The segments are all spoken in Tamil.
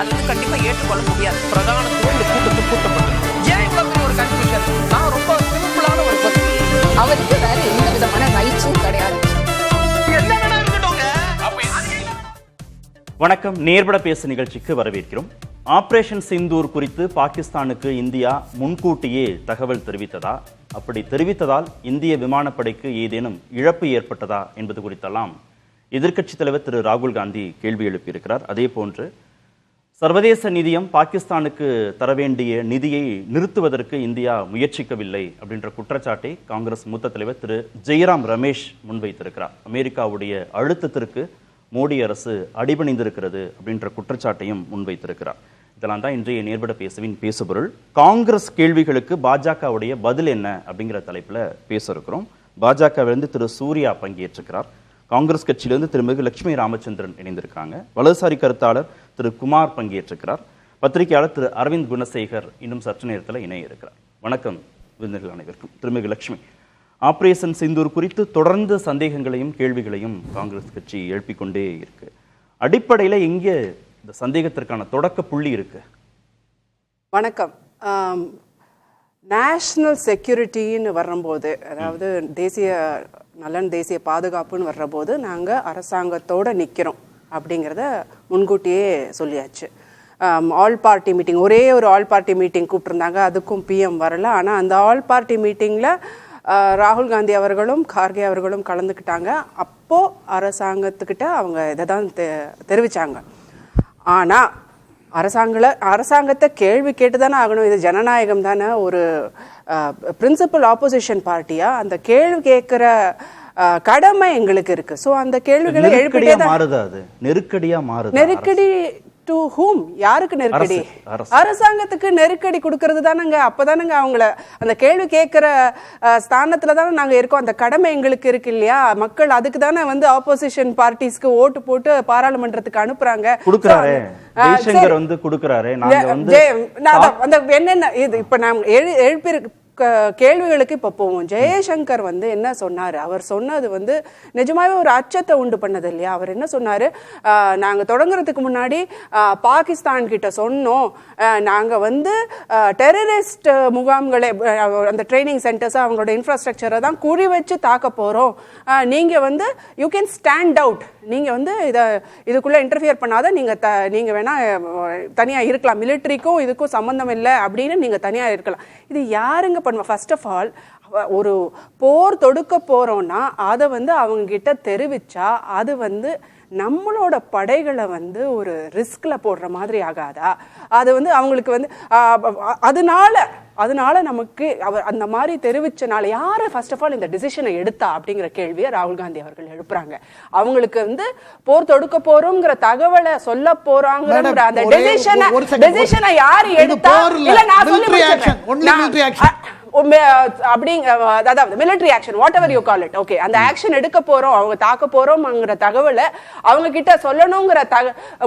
அது கண்டிப்பா ஏற்றுக்கொள்ள முடியாது. பிரதானத்துவம் இந்த கூட்டத்துக்கு கூட்டப்பட்டது. ஏன் இவ்வளவு பெரிய ஒரு கன்ஃபியூஷன்? நான் ரொம்ப சிம்பிளான ஒரு பர்சன். அவருக்கு வேற எந்த விதமான ரைட்ஸும் கிடையாது. என்ன வேணா இருக்கட்டும். வணக்கம், நேர்பட பேசு நிகழ்ச்சிக்கு வரவேற்கிறோம். ஆபரேஷன் சிந்தூர் குறித்து பாகிஸ்தானுக்கு இந்தியா முன்கூட்டியே தகவல் தெரிவித்ததா, அப்படி தெரிவித்ததால் இந்திய விமானப்படைக்கு ஏதேனும் இழப்பு ஏற்பட்டதா என்பது குறித்தெல்லாம் எதிர்க்கட்சித் தலைவர் திரு ராகுல் காந்தி கேள்வி எழுப்பியிருக்கிறார். அதே போன்று சர்வதேச நிதியம் பாகிஸ்தானுக்கு தர வேண்டிய நிதியை நிறுத்துவதற்கு இந்தியா முயற்சிக்கவில்லை அப்படின்ற குற்றச்சாட்டை காங்கிரஸ் மூத்த தலைவர் திரு ஜெய்ராம் ரமேஷ் முன்வைத்திருக்கிறார். அமெரிக்காவுடைய அழுத்தத்திற்கு மோடி அரசு அடிபணிந்திருக்கிறது அப்படின்ற குற்றச்சாட்டையும் முன்வைத்திருக்கிறார். இதெல்லாம் தான் இன்றைய நேர்பட பேசுவின் பேசுபொருள். காங்கிரஸ் கேள்விகளுக்கு பாஜகவுடைய பதில் என்ன அப்படிங்கிற தலைப்பில் பேச இருக்கிறோம். பாஜகவிலிருந்து திரு சூர்யா பங்கேற்றிருக்கிறார். காங்கிரஸ் கட்சியிலிருந்து திருமிகு லட்சுமி ராமச்சந்திரன் இணைந்திருக்காங்க. வலதுசாரி கருத்தாளர் திரு குமார் பங்கேற்றிருக்கிறார். பத்திரிகையாளர் திரு அரவிந்த் குணசேகர் இன்னும் சற்று நேரத்தில் இணைய இருக்கிறார். வணக்கம் விருந்தினர்கள் அனைவருக்கும். திருமிகு லட்சுமி, ஆபரேஷன் சிந்தூர் குறித்து தொடர்ந்து சந்தேகங்களையும் கேள்விகளையும் காங்கிரஸ் கட்சி எழுப்பிக்கொண்டே இருக்கு. அடிப்படையில் எங்கே இந்த சந்தேகத்திற்கான தொடக்க புள்ளி இருக்கு? வணக்கம். நேஷ்னல் செக்யூரிட்டின்னு வரும்போது, அதாவது தேசிய நலன், தேசிய பாதுகாப்புன்னு வர்றபோது நாங்கள் அரசாங்கத்தோடு நிற்கிறோம் அப்படிங்கிறத முன்கூட்டியே சொல்லியாச்சு. ஆல் பார்ட்டி மீட்டிங், ஒரே ஒரு ஆல் பார்ட்டி மீட்டிங் கூப்பிட்டுருந்தாங்க, அதுக்கும் பிஎம் வரல. ஆனால் அந்த ஆல் பார்ட்டி மீட்டிங்கில் ராகுல் காந்தி அவர்களும் கார்கே அவர்களும் கலந்துக்கிட்டாங்க. அப்போது அரசாங்கத்துக்கிட்ட அவங்க இதை தான் தெரிவித்தாங்க. ஆனால் அரசாங்கத்தை கேள்வி கேட்டு தானே ஆகணும். இது ஜனநாயகம் தானே. ஒரு பிரின்சிபல் ஆப்போசிஷன் பார்ட்டியா அந்த கேள்வி கேட்குற கடமை எங்களுக்கு இருக்கு. ஸோ அந்த கேள்விகளை எழுப்பிட்டே தான் நெருக்கடியா மாறுது. நெருக்கடி டு ஹூம்? யாருக்கு நெருக்கடி? அரசாங்கத்துக்கு நெருக்கடி கொடுக்கறது தானங்க. அப்பதானங்க அவங்கள அந்த கேள்வி கேட்கிற ஸ்தானத்துல தானே நாங்க இருக்கோம். அந்த கடமை எங்களுக்கு இருக்கு இல்லையா? மக்கள் அதுக்கு தானே ஆப்போசிஷன் பார்ட்டிஸ்க்கு ஓட்டு போட்டு பாராளுமன்றத்துக்கு அனுப்புறாங்க. என்னென்ன இது இப்ப நான் எழுப்பி கேள்விகளுக்கு இப்போ போவோம். ஜெயசங்கர் என்ன சொன்னார்? அவர் சொன்னது நிஜமாவே ஒரு அச்சத்தை உண்டு பண்ணது இல்லையா? அவர் என்ன சொன்னார்? நாங்கள் தொடங்குறதுக்கு முன்னாடி பாகிஸ்தான் கிட்ட சொன்னோம், நாங்கள் டெரரிஸ்ட் முகாம்களை, அந்த ட்ரைனிங் சென்டர்ஸ், அவங்களோட இன்ஃப்ராஸ்ட்ரக்சரை தான் குறி வச்சு தாக்க போகிறோம். நீங்கள் யூ கேன் ஸ்டாண்ட் அவுட். நீங்கள் இதுக்குள்ளே இன்டர்ஃபியர் பண்ணாத, நீங்கள் வேணால் தனியாக இருக்கலாம், மிலிட்ரிக்கும் இதுக்கும் சம்மந்தம் இல்லை அப்படின்னு நீங்கள் தனியாக இருக்கலாம். இது யாருங்க பண்ணுவா? ஃபர்ஸ்ட் ஆஃப் ஆல், ஒரு போர் தொடுக்க போறோம்னா அதை அவங்க கிட்ட தெரிவிச்சா அது நம்மளோட படைகளை ஒரு ரிஸ்க்ல போடுற மாதிரி ஆகாதா? அது அவங்களுக்கு அதனால நமக்கு அந்த மாதிரி தெரிவிச்சனால யாரு ஃபர்ஸ்ட் ஆஃப் ஆல் இந்த டிசிஷனை எடுத்தா அப்படிங்கிற கேள்வியை ராகுல் காந்தி அவர்கள் எழுப்புறாங்க. அவங்களுக்கு போர் தொடுக்க போறோம்ங்கிற தகவலை சொல்ல போறாங்கிற அந்த டிசிஷனை யாரு எடுத்தா? இல்ல நான் சொல்லி அதாவது military action, what ever you call it, okay, அந்த ஆக்ஷன் எடுக்க போறோம், அவங்க தாக்க போறோம்ங்கிற தகவலை அவங்க கிட்ட சொல்லணுங்கிற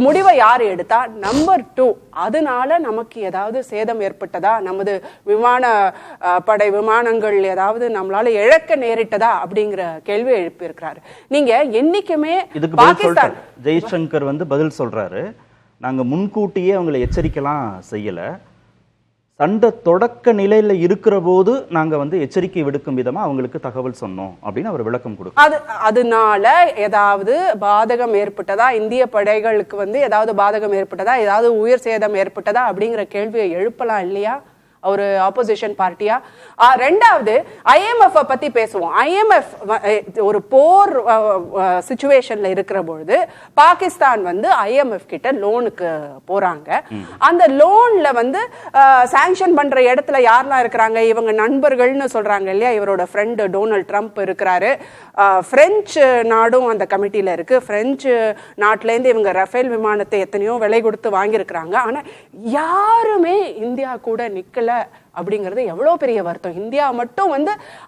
முடிவை யாரு எடுத்தா? நம்பர் 2, அதனால நமக்கு ஏதாவது சேதம் ஏற்பட்டதா, நமது விமான படை விமானங்கள் ஏதாவது நம்மளால இழக்க நேரிட்டதா அப்படிங்கிற கேள்வி எழுப்பி இருக்கிறாரு. நீங்க என்னைக்குமே பாகிஸ்தான் ஜெய்சங்கர் பதில் சொல்றாரு, நாங்க முன்கூட்டியே அவங்களை எச்சரிக்கலாம் செய்யல, சண்டை தொடக்க நிலையில இருக்கிற போது நாங்க எச்சரிக்கை விடுக்கும் விதமா அவங்களுக்கு தகவல் சொன்னோம் அப்படின்னு அவர் விளக்கம் கொடுக்கும். அதனால ஏதாவது பாதகம் ஏற்பட்டதா, இந்திய படைகளுக்கு ஏதாவது பாதகம் ஏற்பட்டதா, ஏதாவது உயிர் சேதம் ஏற்பட்டதா அப்படிங்கிற கேள்வியை எழுப்பலாம் இல்லையா ஒரு ஆப்போசிஷன் பார்ட்டியா? ரெண்டாவது, IMF பத்தி பேசுவோம். IMF ஒரு போர் சிச்சுவேஷன்ல இருக்கிற பொழுது பாகிஸ்தான் IMF கிட்ட லோனுக்கு போறாங்க. அந்த லோன்ல சாங்ஷன் பண்ற இடத்துல யாரெல்லாம் இருக்கிறாங்க? இவங்க நண்பர்கள்னு சொல்றாங்க இல்லையா? இவரோட ஃப்ரெண்ட் டொனால்ட் ட்ரம்ப் இருக்கிறாரு. பிரெஞ்சு நாடும் அந்த கமிட்டியில இருக்கு. பிரெஞ்சு நாட்டுல இருந்து இவங்க ரஃபேல் விமானத்தை எத்தனையோ விலை கொடுத்து வாங்கியிருக்கிறாங்க. ஆனா யாருமே இந்தியா கூட நிக்கல அப்படிங்கிறது எவ்வளவு பெரிய வருத்தம். இந்தியா மட்டும்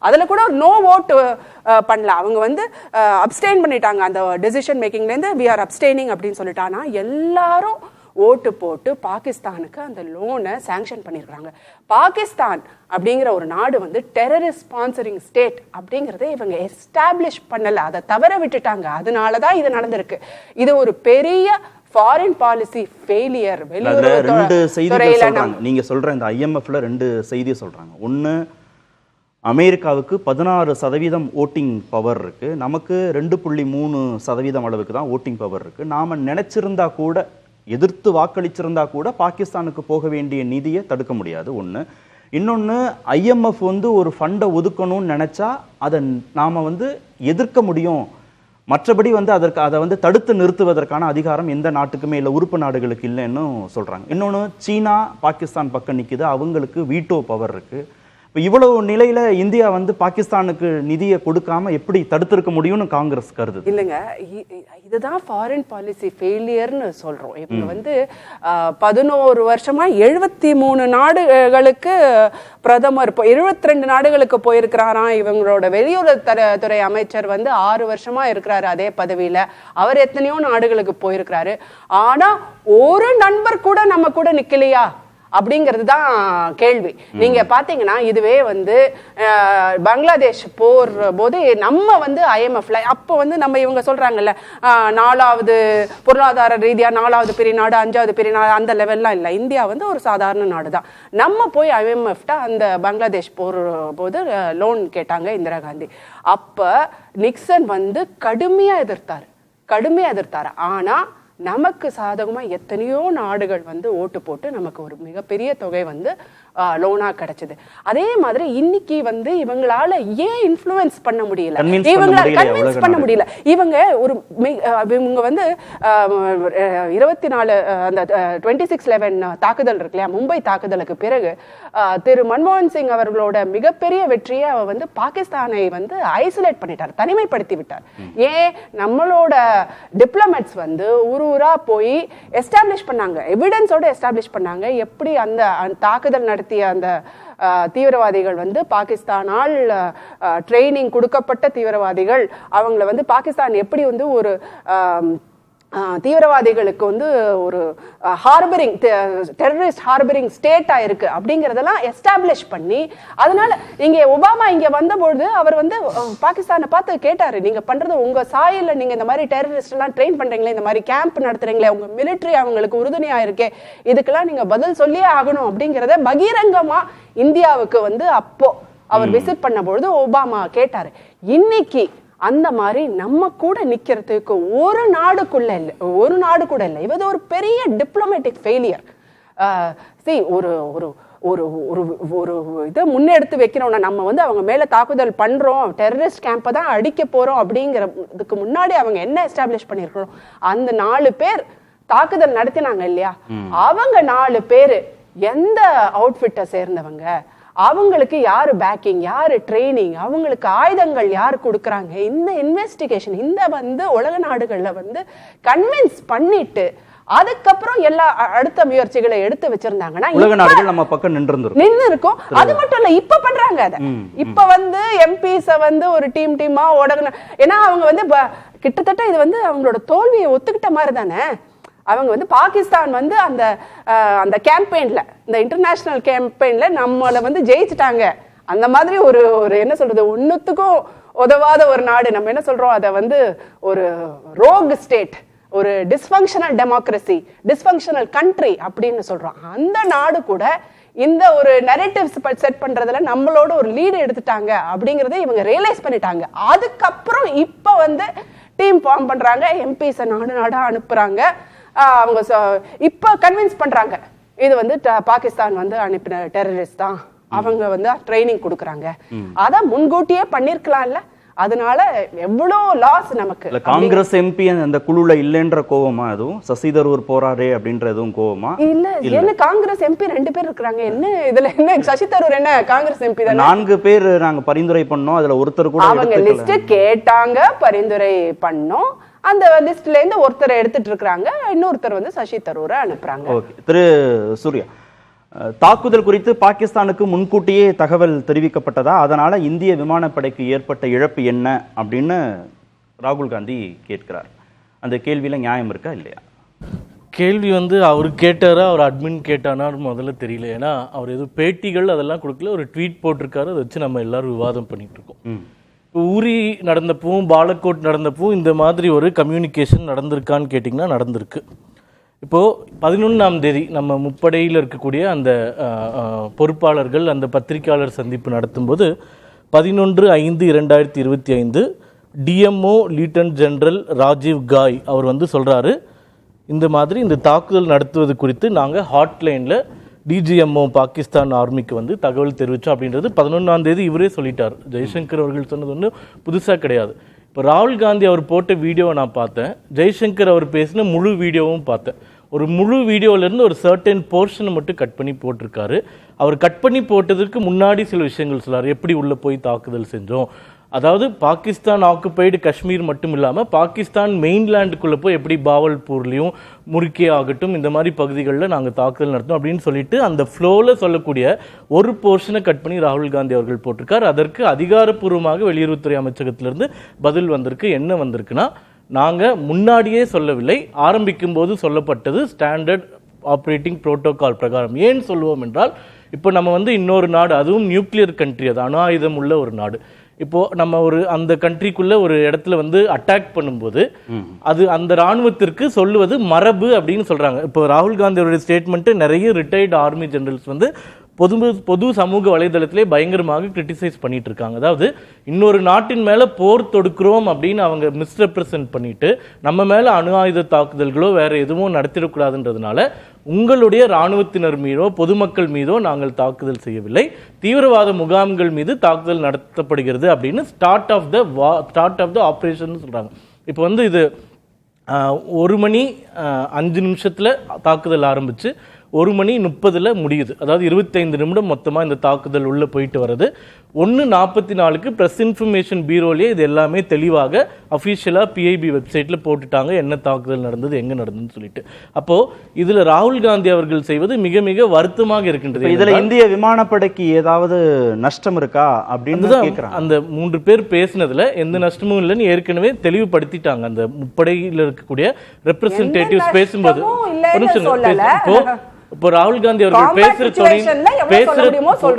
அதுல கூட நோ ஓட் பண்ணல. அவங்க அப்ஸ்டெயின் பண்ணிட்டாங்க அந்த டெசிஷன் மேக்கிங்ல இருந்து. we are abstaining அப்படின்னு சொல்லிட்டானா எல்லாரும் ஓட்டு போட்டு பாகிஸ்தானுக்கு அந்த லோனை சாங்ஷன் பண்ணியிருக்காங்க. பாகிஸ்தான் அப்படிங்கிற ஒரு நாடு டெரரிஸ்ட் ஸ்பான்சரிங் ஸ்டேட் அப்படிங்கிறத இவங்க எஸ்டாப்ளிஷ் பண்ணல, அதை தவற விட்டுட்டாங்க. அதனாலதான் இது நடந்திருக்கு. இது ஒரு பெரிய ஃபாரின் பாலிசி ஃபெயிலியர். அதுல ரெண்டு செய்திகள் சொல்றாங்க. நீங்க சொல்ற இந்த IMFல ரெண்டு செய்தியை சொல்றாங்க. ஒன்னு, அமெரிக்காவுக்கு 16% ஓட்டிங் பவர் இருக்கு, நமக்கு 2.3% அளவுக்கு தான் ஓட்டிங் பவர் இருக்கு. நாம நினைச்சிருந்தா கூட, எதிர்த்து வாக்களிச்சிருந்தா கூட பாகிஸ்தானுக்கு போக வேண்டிய நிதியை தடுக்க முடியாது. ஒன்று. இன்னொன்று, IMF வந்து ஒரு ஃபண்டை ஒதுக்கணும்னு நினைச்சா அதை நாம வந்து எதிர்க்க முடியும், மற்றபடி வந்து அதை வந்து தடுத்து நிறுத்துவதற்கான அதிகாரம் எந்த நாட்டுக்குமே இல்லை, உறுப்பு நாடுகளுக்கு இல்லைன்னு சொல்றாங்க. இன்னொன்று, சீனா பாகிஸ்தான் பக்கம் நிற்குது, அவங்களுக்கு வீட்டோ பவர் இருக்கு. இப்போ இவ்வளவு நிலையில இந்தியா வந்து பாகிஸ்தானுக்கு நிதியை கொடுக்காம எப்படி தடுத்திருக்க முடியும்னு காங்கிரஸ் கருது. இல்லைங்க, இதுதான் ஃபாரின் பாலிசி ஃபெயிலியர்னு சொல்றோம். இவங்க வந்து 11 வருஷமா 73 நாடுகளுக்கு பிரதமர், 72 நாடுகளுக்கு போயிருக்கிறாராம். இவங்களோட வெளியுறவுத்துறை அமைச்சர் வந்து 6 வருஷமா இருக்கிறாரு அதே பதவியில. அவர் எத்தனையோ நாடுகளுக்கு போயிருக்கிறாரு. ஆனா ஒரு நண்பர் கூட நம்ம கூட நிக்கலையா அப்படிங்கிறது தான் கேள்வி. நீங்க பாத்தீங்கன்னா இதுவே வந்து பங்களாதேஷ் போர் போது நம்ம வந்து IMFல அப்போ வந்து நம்ம இவங்க சொல்றாங்கல்ல 4வது பொருளாதார ரீதியா 4வது பெரிய நாடு 5வது பெரிய நாடு அந்த லெவல்லாம் இல்லை. இந்தியா வந்து ஒரு சாதாரண நாடு தான். நம்ம போய் IMFட்ட அந்த பங்களாதேஷ் போர் போது லோன் கேட்டாங்க இந்திரா காந்தி. அப்ப நிக்சன் வந்து கடுமையா எதிர்த்தாரு. ஆனா நமக்கு சாதகமா எத்தனையோ நாடுகள் வந்து ஓட்டு போட்டு நமக்கு ஒரு மிகப்பெரிய தொகை வந்து லோனா கிடைச்சது. அதே மாதிரி இன்னைக்கு வந்து இவங்களால ஏன் இன்ஃப்ளூயன்ஸ் பண்ண முடியல, கன்வின்ஸ் பண்ண முடியல. இவங்க வந்து 24 அந்த 26/11 தாக்குதல் இருக்கு இல்லையா, மும்பை தாக்குதலுக்கு பிறகு திரு மன்மோகன் சிங் அவர்களோட மிகப்பெரிய வெற்றியை அவர் வந்து பாகிஸ்தானை வந்து ஐசோலேட் பண்ணிட்டார், தனிமைப்படுத்தி விட்டார். ஏன் நம்மளோட டிப்ளமேட்ஸ் வந்து ஊரா போய் எஸ்டாப்ளிஷ் பண்ணாங்க, எவிடன்ஸோட எஸ்டாப்ளிஷ் பண்ணாங்க எப்படி அந்த தாக்குதல் நடத்திய அந்த தீவிரவாதிகள் வந்து பாகிஸ்தானால் ட்ரைனிங் கொடுக்கப்பட்ட தீவிரவாதிகள், அவங்களை வந்து பாகிஸ்தான் எப்படி வந்து ஒரு தீவிரவாதிகளுக்கு வந்து ஒரு ஹார்பரிங் டெரரிஸ்ட் ஹார்பரிங் ஸ்டேட்டா இருக்கு அப்படிங்கறதெல்லாம் எஸ்டாப்ளிஷ் பண்ணி, அதனால இங்க ஒபாமா இங்க வந்தபோது அவர் வந்து பாகிஸ்தானை பார்த்து கேட்டாரு, நீங்க பண்றது உங்க சாயல்ல நீங்க இந்த மாதிரி டெரரிஸ்ட் எல்லாம் ட்ரெயின் பண்றீங்களே, இந்த மாதிரி கேம்ப் நடத்துறீங்களே, உங்க மிலிட்டரி அவங்களுக்கு உறுதுணையா இருக்கே, இதுக்கெல்லாம் நீங்க பதில் சொல்லியே ஆகணும் அப்படிங்கறத பகிரங்கமா இந்தியாவுக்கு வந்து அப்போ அவர் விசிட் பண்ண பொழுது ஒபாமா கேட்டாரு. இன்னைக்கு அந்த மாதிரி நம்ம கூட நிக்கிறதுக்கு ஒரு நாடு கூட இல்லை. இது ஒரு பெரிய டிப்ளமேட்டிக் ஃபெயிலியர். ஒரு ஒரு ஒரு ஒரு இதை முன்னெடுத்து வைக்கிறோம்னா, நம்ம வந்து அவங்க மேல தாக்குதல் பண்றோம், டெரரிஸ்ட் கேம்பை தான் அடிக்க போறோம் அப்படிங்கிறதுக்கு முன்னாடி அவங்க என்ன எஸ்டாப்ளிஷ் பண்ணிருக்கிறோம், அந்த 4 பேர் தாக்குதல் நடத்தினாங்க இல்லையா, அவங்க 4 பேரு எந்த அவுட்ஃபிட்டை சேர்ந்தவங்க, அவங்களுக்கு யாரு பேக்கிங், யாரு ட்ரைனிங், அவங்களுக்கு ஆயுதங்கள் யாரு கொடுக்கறாங்க, இந்த இன்வெஸ்டிகேஷன் இந்த வந்து உலக நாடுகள்ல வந்து கன்வின்ஸ் பண்ணிட்டு அதுக்கப்புறம் எல்லா அடுத்த முயற்சிகளை எடுத்து வச்சிருந்தாங்கன்னா உலக நாடுகள் நம்ம பக்கம் நின்று இருக்கும். அது மட்டும் இல்ல, இப்ப பண்றாங்க அத. இப்ப வந்து எம்பிஸ வந்து ஒரு டீமா ஓடணும். ஏன்னா அவங்க வந்து கிட்டத்தட்ட இது வந்து அவங்களோட தோல்வியை ஒத்துக்கிட்ட மாதிரி தானே. அவங்க வந்து பாகிஸ்தான் வந்து அந்த கேம்பெயின்ல, இந்த இன்டர்நேஷனல் கேம்பெயின்ல நம்மள வந்து ஜெயிச்சுட்டாங்க. அந்த மாதிரி ஒரு என்ன சொல்றது, ஒன்னுத்துக்கும் உதவாத ஒரு நாடு, நம்ம என்ன சொல்றோம், அதை வந்து ஒரு ரோக் ஸ்டேட், ஒரு டிஸ்ஃபங்க்ஷனல் டெமோக்ரஸி, டிஸ்ஃபங்க்ஷனல் கண்ட்ரி அப்படின்னு சொல்றோம். அந்த நாடு கூட இந்த ஒரு நரேட்டிவ்ஸ் செட் பண்றதுல நம்மளோட ஒரு லீடு எடுத்துட்டாங்க அப்படிங்கறத இவங்க ரியலைஸ் பண்ணிட்டாங்க. அதுக்கப்புறம் இப்ப வந்து டீம் ஃபார்ம் பண்றாங்க, எம்பிஸை நாடா அனுப்புறாங்க. அவங்க இப்ப கன்வின்ஸ் பண்றாங்க இது வந்து பாகிஸ்தான் வந்து அனுப்பின டெரரிஸ்ட் தான், அவங்க வந்து ட்ரைனிங் கொடுக்கறாங்க. அத முன்கூட்டியே பண்ணிருக்கலாம்ல. அதனால எவ்வளோ லாஸ் நமக்கு. காங்கிரஸ் எம்பி அந்த குழுல இல்லன்ற கோவமா, அதுவும் சசி தரூர் போறாரே அப்படின்ற எதுவும் கோவமா? இல்ல, என்ன காங்கிரஸ் எம்பி 2 பேர் இருக்காங்க, என்ன இதுல என்ன சசி தரூர் என்ன காங்கிரஸ் எம்பி தானே. 4 பேர் நாங்க பரிந்துரை பண்ணோம், அதுல ஒருத்தர் கூட அவங்க லிஸ்ட் கேட்டாங்க, பரிந்துரை பண்ணோம். அந்த லிஸ்ட்ல இருந்து ஒருத்தரை எடுத்துட்டு இருக்காங்க, இன்னொருத்தர் வந்து சசி தரூரை அனுப்புறாங்க. ஓகே. திரு சூர்யா, தாக்குதல் குறித்து பாகிஸ்தானுக்கு முன்கூட்டியே தகவல் தெரிவிக்கப்பட்டதா, அதனால இந்திய விமானப்படைக்கு ஏற்பட்ட இழப்பு என்ன அப்படின்னு ராகுல் காந்தி கேட்கிறார். அந்த கேள்வியில நியாயம் இருக்கா இல்லையா? கேள்வி வந்து அவர் கேட்டாரா, அவர் அட்மின் கேட்டானான்னு முதல்ல தெரியல. ஏன்னா அவர் எதுவும் பேட்டிகள் அதெல்லாம் கொடுக்கல, ஒரு ட்வீட் போட்டிருக்காரு, அதை வச்சு நம்ம எல்லாரும் விவாதம் பண்ணிட்டு இருக்கோம். ஊரி நடந்தப்பவும் பாலக்கோட் நடந்தப்பவும் இந்த மாதிரி ஒரு கம்யூனிகேஷன் நடந்திருக்கான்னு கேட்டிங்கன்னா நடந்திருக்கு. இப்போது 11ஆம் தேதி நம்ம முப்படையில் இருக்கக்கூடிய அந்த பொறுப்பாளர்கள் அந்த பத்திரிகையாளர் சந்திப்பு நடத்தும்போது 11/5/2025 டிஎம்ஓ லீட்டன்ட் ஜெனரல் ராஜீவ் காய் அவர் வந்து சொல்கிறாரு, இந்த மாதிரி இந்த தாக்குதல் நடத்துவது குறித்து நாங்கள் ஹாட்லைனில் டிஜிஎம்ஓ பாகிஸ்தான் ஆர்மிக்கு வந்து தகவல் தெரிவித்தோம் அப்படின்றது 11ஆம் தேதி இவரே சொல்லிட்டார். ஜெய்சங்கர் அவர்கள் சொன்னது ஒன்றும் புதுசாக கிடையாது. இப்போ ராகுல் காந்தி அவர் போட்ட வீடியோவை நான் பார்த்தேன், ஜெய்சங்கர் அவர் பேசின முழு வீடியோவும் பார்த்தேன். ஒரு முழு வீடியோவிலேருந்து ஒரு சர்டன் போர்ஷனை மட்டும் கட் பண்ணி போட்டிருக்காரு. அவர் கட் பண்ணி போட்டதுக்கு முன்னாடி சில விஷயங்கள் சொல்லார், எப்படி உள்ளே போய் தாக்குதல் செஞ்சோம், அதாவது பாகிஸ்தான் ஆக்குபைடு காஷ்மீர் மட்டும் இல்லாமல் பாகிஸ்தான் மெயின்லேண்டுக்குள்ளே போய் எப்படி பாவல்பூர்லேயும் முறுக்கே ஆகட்டும் இந்த மாதிரி பகுதிகளில் நாங்கள் தாக்குதல் நடத்தோம் அப்படின்னு சொல்லிட்டு அந்த ஃப்ளோவில் சொல்லக்கூடிய ஒரு போர்ஷனை கட் பண்ணி ராகுல் காந்தி அவர்கள் போட்டிருக்கார். அதற்கு அதிகாரப்பூர்வமாக வெளியுறவுத்துறை அமைச்சகத்திலிருந்து பதில் வந்திருக்கு. என்ன வந்திருக்குன்னா, நாங்கள் முன்னாடியே சொல்லவில்லை, ஆரம்பிக்கும் போது சொல்லப்பட்டது ஸ்டாண்டர்ட் ஆப்ரேட்டிங் புரோட்டோகால் பிரகாரம். ஏன் சொல்லுவோம் என்றால், இப்போ நம்ம வந்து இன்னொரு நாடு, அதுவும் நியூக்ளியர் கண்ட்ரி, அது அணு ஆயுதம் உள்ள ஒரு நாடு, இப்போது நம்ம ஒரு அந்த கண்ட்ரிக்குள்ளே ஒரு இடத்துல வந்து அட்டாக் பண்ணும்போது அது அந்த இராணுவத்திற்கு சொல்லுவது மரபு அப்படின்னு சொல்கிறாங்க. இப்போ ராகுல் காந்தியோட ஸ்டேட்மெண்ட்டு நிறைய ரிட்டையர்டு ஆர்மி ஜெனரல்ஸ் வந்து பொது சமூக வலைதளத்திலே பயங்கரமாக கிரிட்டிசைஸ் பண்ணிட்டு இருக்காங்க. அதாவது இன்னொரு நாட்டின் மேலே போர் தொடுக்கிறோம் அப்படின்னு அவங்க மிஸ்ரெப்ரசன்ட் பண்ணிட்டு நம்ம மேலே அணு ஆயுத தாக்குதல்களோ வேற எதுவும் நடத்திடக்கூடாதுன்றதுனால உங்களுடைய இராணுவத்தினர் மீதோ பொதுமக்கள் மீதோ நாங்கள் தாக்குதல் செய்யவில்லை, தீவிரவாத முகாம்கள் மீது தாக்குதல் நடத்தப்படுகிறது அப்படின்னு ஸ்டார்ட் ஆஃப் த ஆப்ரேஷன் சொல்கிறாங்க. இப்போ வந்து இது 1:05 தாக்குதல் ஆரம்பித்து 1:30 முடியுது. அதாவது 25 நிமிடம் மொத்தமாக இந்த தாக்குதல் உள்ளே போயிட்டு வருது. 1:44 ப்ரெஸ் இன்ஃபர்மேஷன் பியூரோலேயே இது எல்லாமே தெளிவாக அஃபிஷியலாக பிஐபி வெப்சைட்டில் போட்டுட்டாங்க, என்ன தாக்குதல் நடந்தது, எங்கே நடந்ததுன்னு சொல்லிட்டு. அப்போது இதில் ராகுல் காந்தி அவர்கள் செய்வது மிக மிக வருத்தமாக இருக்கின்றது. இதில் இந்திய விமானப்படைக்கு ஏதாவது நஷ்டம் இருக்கா அப்படின்னு கேட்குறாங்க. அந்த 3 பேர் பேசினதுல எந்த நஷ்டமும் இல்லைன்னு ஏற்கனவே தெளிவுபடுத்திட்டாங்க. அந்த முப்படையில் இருக்கக்கூடிய ரெப்ரசன்டேட்டிவ்ஸ் பேசும்போது இப்போ ராகுல் காந்தி அவர்கள்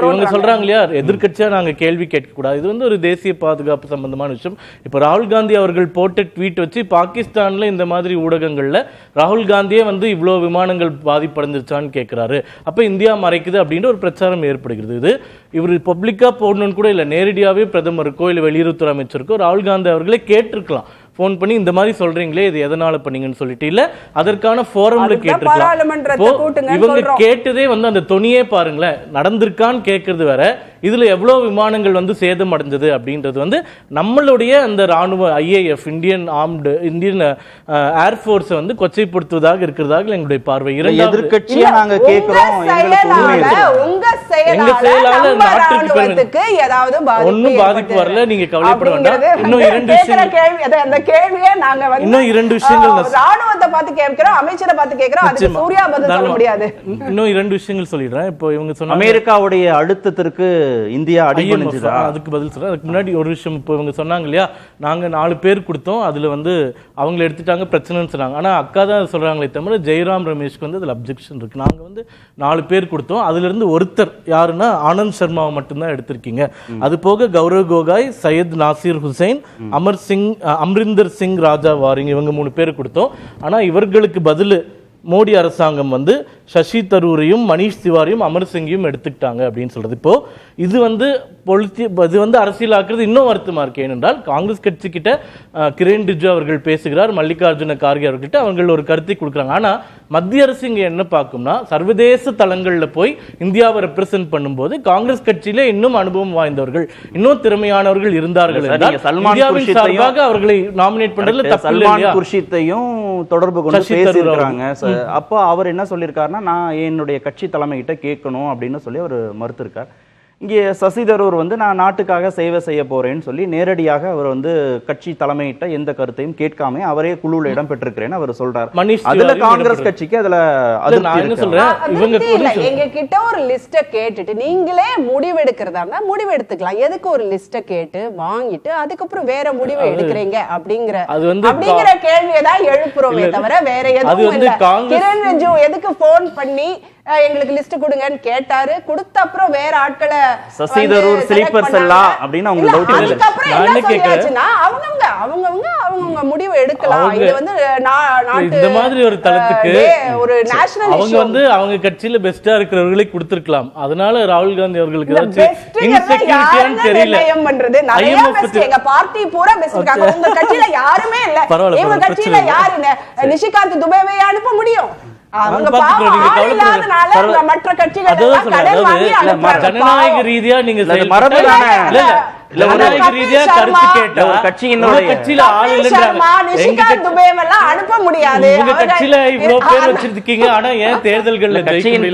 இவங்க சொல்றாங்க இல்லையா, எதிர்கட்சியா நாங்க கேள்வி கேட்க கூடாது, இது வந்து ஒரு தேசிய பாதுகாப்பு சம்பந்தமான விஷயம். இப்போ ராகுல் காந்தி அவர்கள் போட்ட ட்வீட் வச்சு பாகிஸ்தான்ல இந்த மாதிரி ஊடகங்கள்ல ராகுல் காந்தியே வந்து இவ்வளவு விமானங்கள் பாதிப்படைஞ்சிருச்சான்னு கேட்கிறாரு, அப்ப இந்தியா மறைக்குது அப்படின்ற ஒரு பிரச்சாரம் ஏற்படுகிறது. இது இவர் பப்ளிக்கா போடணும்னு கூட இல்லை, நேரடியாவே பிரதமருக்கோ இல்லை வெளியுறவுத்துறை அமைச்சருக்கோ ராகுல் காந்தி அவர்களே கேட்டிருக்கலாம், ஃபோன் பண்ணி இந்த மாதிரி சொல்றீங்களே இது எதனால பண்ணீங்கன்னு சொல்லிட்டு, இல்ல அதற்கான ஃபோரம்ல கேட்டிருக்கலாம். இவங்க கேட்டதே வந்து அந்த தொனியே பாருங்களேன், நடந்திருக்கான்னு கேட்கறது வேற, இதுல எவ்வளவு விமானங்கள் வந்து சேதம் அடைஞ்சது அப்படின்றது வந்து நம்மளுடைய அந்த ராணுவ ஐஏஎஃப் இந்தியன் ஏர்ஃபோர்ஸ் வந்து கொச்சைப்படுத்துவதாக இருக்கிறதாக எங்களுடைய பார்வை. எதிர்க்கட்சியா நாங்க கேட்கிறோம், எங்க செயலாளர் நாட்டுக்கு ஒன்னும் பாதிப்பு வரல, நீங்க கவலைப்பட வேண்டாம். இன்னும் 2 விஷயங்கள் கேள்வியே நாங்க வந்து இன்னும் 2 விஷயங்கள் ராணுவத்தை பார்த்து கேட்கிறோம், அமைச்சரை பார்த்து கேட்கிறோம், அதுக்கு சூர்யா பதில் சொல்ல முடியாது. இன்னும் 2 விஷயங்கள் சொல்லிடுறேன். இப்போ இவங்க சொன்ன அமெரிக்காவுடைய அழுத்தத்திற்கு இந்தியா அடிபணிஞ்சதா, அதுக்கு பதில் சொல்றேன். அதுக்கு முன்னாடி ஒரு விஷயம், இப்போ இவங்க சொன்னாங்க இல்லையா, நாங்க 4 பேர் கொடுத்தோம், அதுல வந்து அவங்களை எடுத்துட்டாங்க பிரச்சனைன்னு சொன்னாங்க. ஆனா அக்கா தான் சொல்றாங்களே தவிர ஜெயராம் ரமேஷ்க்கு வந்து அதுல அப்ஜெக்ஷன் இருக்கு. நாங்க வந்து 4 பேர் கொடுத்தோம், அதுல இருந்து ஒருத்தர் யாருன்னா ஆனந்த் சர்மாவை மட்டும்தான் எடுத்திருக்கீங்க. அது போக கௌரவ் கோகாய், சையத் நாசிர் ஹுசைன், அமரிந்தர் சிங் ராஜா வாரிங், இவங்க 3 பேர் கொடுத்தோம். ஆனா இவர்களுக்கு பதில் மோடி அரசாங்கம் வந்து சசி தரூரையும் மணிஷ் திவாரியும் அமர் சிங்கையும் எடுத்துக்கிட்டாங்க அப்படின்னு சொல்றது. இப்போ இது வந்து இது வந்து அரசியலாக்குறது இன்னும் வருத்தமா இருக்கு. ஏனென்றால் காங்கிரஸ் கட்சி கிட்ட கிரண் ரிஜிஜு அவர்கள் பேசுகிறார், மல்லிகார்ஜுன கார்கே அவர்கிட்ட அவர்கள் ஒரு கருத்தை கொடுக்குறாங்க. ஆனா மத்திய அரசு இங்க என்ன பார்க்கும்னா, சர்வதேச தளங்கள்ல போய் இந்தியாவை ரெப்ரசென்ட் பண்ணும்போது காங்கிரஸ் கட்சியில இன்னும் அனுபவம் வாய்ந்தவர்கள், இன்னும் திறமையானவர்கள் இருந்தார்கள் என்றால் இந்தியாவின் சார்பாக அவர்களை நாமினேட் பண்றதுல தப்பு இல்லை. சல்மான் குர்ஷித்தையும் தொடர்பு கொண்டு பேசியிருக்காங்க. அப்போ அவர் என்ன சொல்லியிருக்காருன்னா, நான் என்னுடைய கட்சி தலைமை கிட்ட கேட்கணும் அப்படின்னு சொல்லி அவர் மறுத்திருக்கார். இங்கே சசி தரூர் வந்து நான் நாட்டுக்காக சேவை செய்ய போறேன்னு சொல்லி நேரடியாக அவர் வந்து கட்சி தலைமையிட்ட எந்த கருத்தையும் கேட்காம அவரே குழுவில் இடம் பெற்றிருக்கிறேன்னு அவர் சொல்றார். அதுல காங்கிரஸ் கட்சிக்கு அதுல எங்க கிட்ட ஒரு லிஸ்ட கேட்டுட்டு நீங்களே முடிவு எடுக்கிறதா இருந்தா முடிவு எடுத்துக்கலாம், எதுக்கு ஒரு லிஸ்ட கேட்டு வாங்கிட்டு அதுக்கப்புறம் வேற முடிவு எடுக்கிறீங்க அப்படிங்கிற கேள்வியை தான் எழுப்புறோமே தவிர வேற எதுவும் இல்ல. கிரண் ரிஜிஜு எதுக்கு போன் பண்ணி எங்களுக்கு லிஸ்ட் கொடுங்கன்னு கேட்டாரு. கொடுத்த அப்புறம் வேற ஆட்களை சசி தரூர் ஸ்லீப்பர்ஸ் எல்லாம் அப்படின்னு அவங்க டவுட் இல்ல. அதுக்கப்புறம் என்ன சொல்லியாச்சுன்னா அவங்க முடிவு எடுக்கலாம். இது வந்து இந்த மாதிரி ஒரு தளத்துக்கு ஒரு நேஷனல் அவங்க வந்து அவங்க கட்சியில பெஸ்டா இருக்கிறவர்களை கொடுத்திருக்கலாம். அதனால ராகுல் காந்தி அவர்களுக்கு இன்செக்யூரிட்டியான்னு தெரியல. எங்க பார்ட்டி பூரா பெஸ்ட் இருக்காங்க, உங்க கட்சியில யாருமே இல்ல. இவங்க கட்சியில யாருன்னு நிஷிகாந்த் துபேவை அனுப்ப முடியும்? ஜனநாயக ரீதியா நீங்க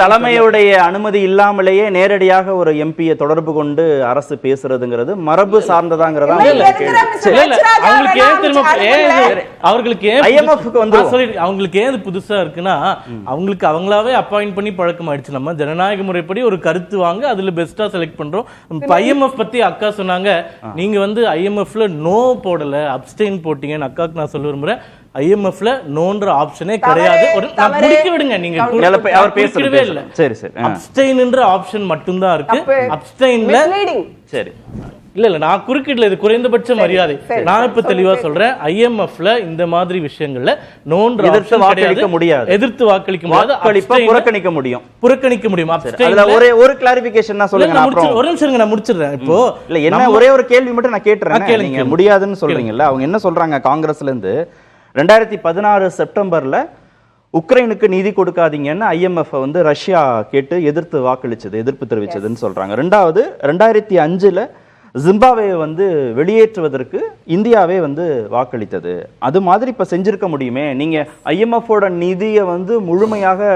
தலைமையுடைய அனுமதி இல்லாமலேயே நேரடியாக ஒரு எம்பியை தொடர்பு கொண்டு அரசு பேசுறதுங்கிறது மரபு சார்ந்ததாங்கிறதா அவங்களுக்கு ஏன் புதுசா இருக்குன்னா அவங்களுக்கு அவங்களாவே அப்பாயிண்ட் பண்ணி பழக்கம் ஆயிடுச்சு. நம்ம ஜனநாயக முறைப்படி ஒரு கருத்து வாங்க அதுல பெஸ்டா செலக்ட் பண்றோம். IMF பத்தி அக்கா சொன்னாங்க, நீங்க வந்து IMFல நோ போடல, அப்ஸ்டெயின் போட்டீங்கன்னு அக்காக்கு நான் சொல்ல விரும்புறேன். IMFல நோன்ற ஆப்ஷனே கிடையாது. ஒரு முடிக்க விடுங்க, நீங்க அவர் பேசவே இல்ல. சரி சரி, அப்ஸ்டெயின்ன்ற ஆப்ஷன் மட்டும் தான் இருக்கு. அப்ஸ்டெயின்ல சரி இல்ல நான் குறுக்கிடல, இது குறைந்தபட்ச மரியாதை. நான் இப்ப தெளிவா சொல்றேன், IMFல இந்த மாதிரி விஷயங்கள்ல நோன்ற எதிர்த்து வாக்களிக்க முடியாது, எதிர்த்து வாக்களிக்க முடியாது, புறக்கணிக்க முடியும். அதுல ஒரு கிளாரிபிகேஷன் நான் சொல்லுங்க. ஒரு நிமிஷம் நான் முடிச்சிடுறேன். இப்போ இல்ல என்ன ஒரே ஒரு கேள்வி மட்டும் நான் கேட்டுறேன். நீங்க முடியாதுன்னு சொல்றீங்கல்ல, அவங்க என்ன சொல்றாங்க காங்கிரஸ்ல இருந்து 2016 செப்டம்பர்ல உக்ரைனுக்கு நிதி கொடுக்காதீங்கன்னு IMF வந்து ரஷ்யா கேட்டு எதிர்த்து வாக்களிச்சது, எதிர்ப்பு தெரிவிச்சதுன்னு சொல்றாங்க. ரெண்டாவது 2005 ஜிம்பாப்வேயை வந்து வெளியேற்றுவதற்கு இந்தியாவே வந்து வாக்களித்தது. அது மாதிரி இப்ப செஞ்சிருக்க முடியுமே. நீங்க IMF-ஓட நிதியை வந்து முழுமையாக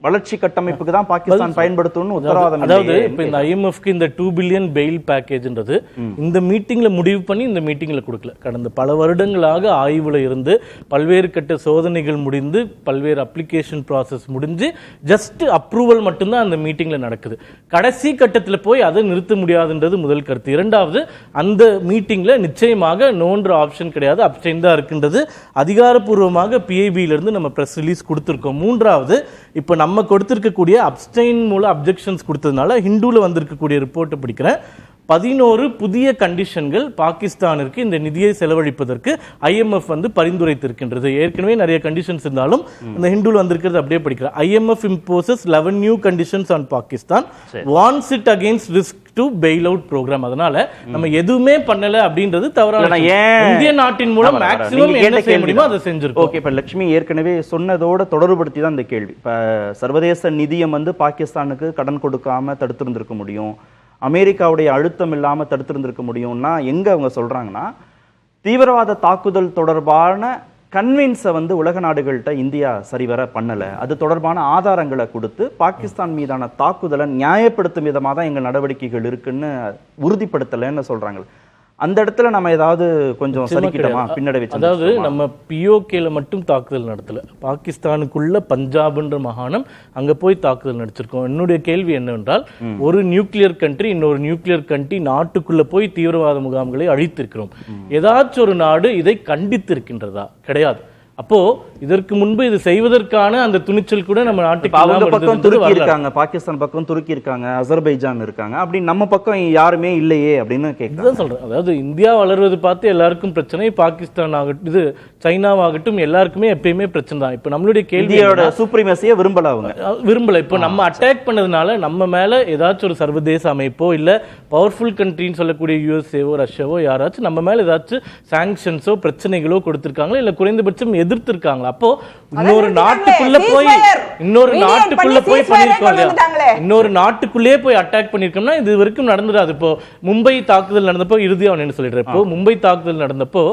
வளர்ச்சி கட்டமைப்புக்கு தான் பாகிஸ்தான் பயன்படுத்தணும்னு உத்தரவாதம். அதாவது இப்ப இந்த IMF-க்கு இந்த 2 பில்லியன் பெயில் பேக்கேஜ்ன்றது இந்த மீட்டிங்ல முடிவு பண்ணி இந்த மீட்டிங்ல கொடுக்கல. கடந்த பல வருடங்களாக ஆய்வுல இருந்து பல்வேறு கட்ட சோதனைகள் முடிந்து பல்வேறு அப்ளிகேஷன் ப்ராசஸ் முடிஞ்சு ஜஸ்ட் அப்ரூவல் மட்டும்தான் அந்த மீட்டிங்ல நடக்குது. கடைசி கட்டத்தில் போய் அதை நிறுத்த முடியாதுன்றது முதல் கருத்து. இரண்டாவது, அந்த மீட்டிங்ல நிச்சயமாக நோன்ற ஆப்ஷன் கிடையாது, அப்ஸ்டெயின் தான் இருக்குன்றது அதிகாரப்பூர்வமாக PIB-ல இருந்து நம்ம பிரஸ் ரிலீஸ் கொடுத்திருக்கோம். மூன்றாவது, இப்ப நம்ம கொடுத்திருக்கக்கூடிய அப்ஸ்டெயின் மூலம் அப்ஜெக்ஷன்ஸ் கொடுத்ததுனால ஹிந்துல வந்திருக்கக்கூடிய ரிப்போர்ட்டை படிக்கிறேன். 11 புதிய கண்டிஷன்கள் பாகிஸ்தானிற்கு இந்த நிதியை செலவழிப்பதற்கு IMF வந்து பரிந்துரைத்திருக்கின்றது. ஏற்கனவே நிறைய கண்டிஷன்ஸ் இருந்தாலும் இந்த ஹிந்துல வந்திருக்கிறது அப்படியே படிக்கிறேன். IMF imposes 11 new conditions on Pakistan, warns it against risk to bail out program. அதனால நம்ம எதுவுமே பண்ணல அப்படின்றது தவறான. இந்திய நாட்டின் மூலம் மேக்ஸிமம் என்ன செய்ய முடியுமோ அதை செஞ்சிருக்கோம். ஓகே, இப்ப லட்சுமி ஏற்கனவே சொன்னதோட தொடர்புபடுத்தி தான் இந்த கேள்வி. இப்ப சர்வதேச நிதியம் வந்து பாகிஸ்தானுக்கு கடன் கொடுக்காம தடுத்திருந்திருக்க முடியும், அமெரிக்காவுடைய அழுத்தம் இல்லாம தடுத்திருந்திருக்க முடியும்னா எங்க அவங்க சொல்றாங்கன்னா, தீவிரவாத தாக்குதல் தொடர்பான கன்வின்ஸை வந்து உலக நாடுகள்கிட்ட இந்தியா சரிவர பண்ணல, அது தொடர்பான ஆதாரங்களை கொடுத்து பாகிஸ்தான் மீதான தாக்குதலை நியாயப்படுத்தும் விதமாக தான் எங்கள் நடவடிக்கைகள் இருக்குன்னு உறுதிப்படுத்தலைன்னு சொல்றாங்க. அந்த இடத்துல நம்ம ஏதாவது கொஞ்சம் சரிக்கிட்டோமா பின்னடைவு? அதாவது நம்ம POK-ல மட்டும் தாக்குதல் நடத்தல, பாகிஸ்தானுக்குள்ள பஞ்சாப்ன்ற மாகாணம் அங்க போய் தாக்குதல் நடத்திருக்கோம். என்னுடைய கேள்வி என்னவென்றால், ஒரு நியூக்ளியர் கண்ட்ரி இன்னொரு நியூக்ளியர் கண்ட்ரி நாட்டுக்குள்ள போய் தீவிரவாத முகாம்களை அழித்திருக்கிறோம். ஏதாச்சும் ஒரு நாடு இதை கண்டித்திருக்கின்றதா? கிடையாது. அப்போ இதற்கு முன்பு இது செய்வதற்கான அந்த துணிச்சல் கூட நம்ம நாட்டுக்கு அவங்க பக்கம் துருக்கி இருக்காங்க, பாகிஸ்தான் பக்கம் துருக்கி இருக்காங்க, அசர்பைஜான் இருக்காங்க, அப்படி நம்ம பக்கம் யாருமே இல்லையே அப்படின்னு கேட்குறேன். சொல்றேன். அதாவது இந்தியா வளர்வது பார்த்து எல்லாருக்கும் பிரச்சனை, பாகிஸ்தான் ஆகட்டும் இது சைனாவாகட்டும் எல்லாருக்குமே எப்பயுமே பிரச்சனை தான். இப்போ நம்மளுடைய கேள்வியோட சூப்ரிமசியை விரும்பல. இப்போ நம்ம அட்டாக் பண்ணதுனால நம்ம மேல ஏதாச்சும் ஒரு சர்வதேச அமைப்போ இல்ல பவர்ஃபுல் கண்ட்ரின்னு சொல்லக்கூடிய USA-வோ ரஷ்யாவோ யாராச்சும் நம்ம மேல ஏதாச்சும் சாங்ஷன்ஸோ பிரச்சனைகளோ கொடுத்திருக்காங்களா, இல்ல குறைந்தபட்சம் எதிர்த்திருக்காங்களா? அப்போ இன்னொரு நாட்டுக்குள்ள போய் பண்ணிருக்கோம், இன்னொரு நாட்டுக்குள்ளே போய் அட்டாக் பண்ணிருக்கோம்னா இது வரைக்கும் நடந்துடாது. இப்போ மும்பை தாக்குதல் நடந்தப்போ இறுதியா என்ன சொல்லிடுறேன், இப்போ மும்பை தாக்குதல் நடந்தப்போ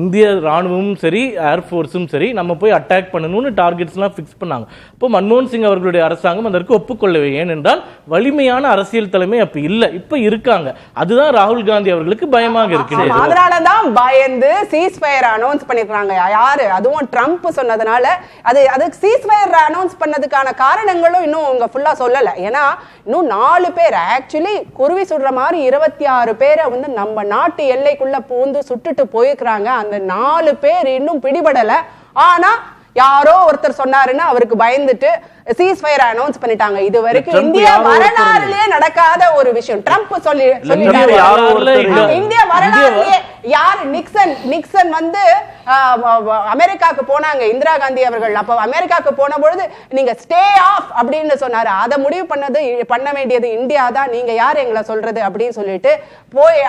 இந்திய ராணுவமும் சரி ஏர்ஃபோர்ஸும் சரி நம்ம போய் அட்டாக் பண்ணணும்னு டார்கெட்ஸ் எல்லாம் பிக்ஸ் பண்ணாங்க. இப்போ மன்மோகன் சிங் அவர்களுடைய அரசாங்கம் அதற்கு ஒப்புக்கொள்ளவே. ஏனென்றால் வலிமையான அரசியல் தலைமை அப்ப இல்ல, இப்ப இருக்காங்க. அதுதான் ராகுல் காந்தி அவர்களுக்கு பயமாக இருக்கு. அதனாலதான் பயந்து சீஸ்ஃபயர் அனௌன்ஸ் பண்ணிருக்காங்க. யாரு? அதுவும் ட்ரம்ப் சொன்னதுனால அது சீஸ்ஃபயர் அனௌன்ஸ் பண்ணதுக்கான காரணங்களும் இன்னும் அவங்க ஃபுல்லா சொல்லல. ஏன்னா இன்னும் 4 பேர் ஆக்சுவலி குருவி சுடுற மாதிரி 26 பேரை வந்து நம்ம நாட்டு எல்லைக்குள்ள பூந்து சுட்டுட்டு போயிருக்கிறாங்க. அந்த 4 பேர் இன்னும் பிடிபடல. ஆனா யாரோ ஒருத்தர் சொன்னாருன்னு அவருக்கு பயந்துட்டு சீஸ்ஃபயர் அனௌன்ஸ் பண்ணிட்டாங்க. இது வரைக்கும் ட்ரம்ப் இந்திய யாரோ வரலாறுலயே நடக்காத ஒரு விஷயம். ட்ரம்ப் சொல்லிட்டாரு. யாரோ ஒருத்தர் இந்திய வரலாறுலயே யார் நிக்சன் வந்து அமெரிக்காவுக்கு போனாங்க, இந்திரா காந்தி அவர்கள். அப்ப அமெரிக்காவுக்கு போன பொழுது நீங்க ஸ்டே ஆஃப் அப்படின்னு சொன்னாரு. அதை முடிவு பண்ண வேண்டியது இந்தியா தான். நீங்க யார் எங்களை சொல்றது அப்படின்னு சொல்லிட்டு போய்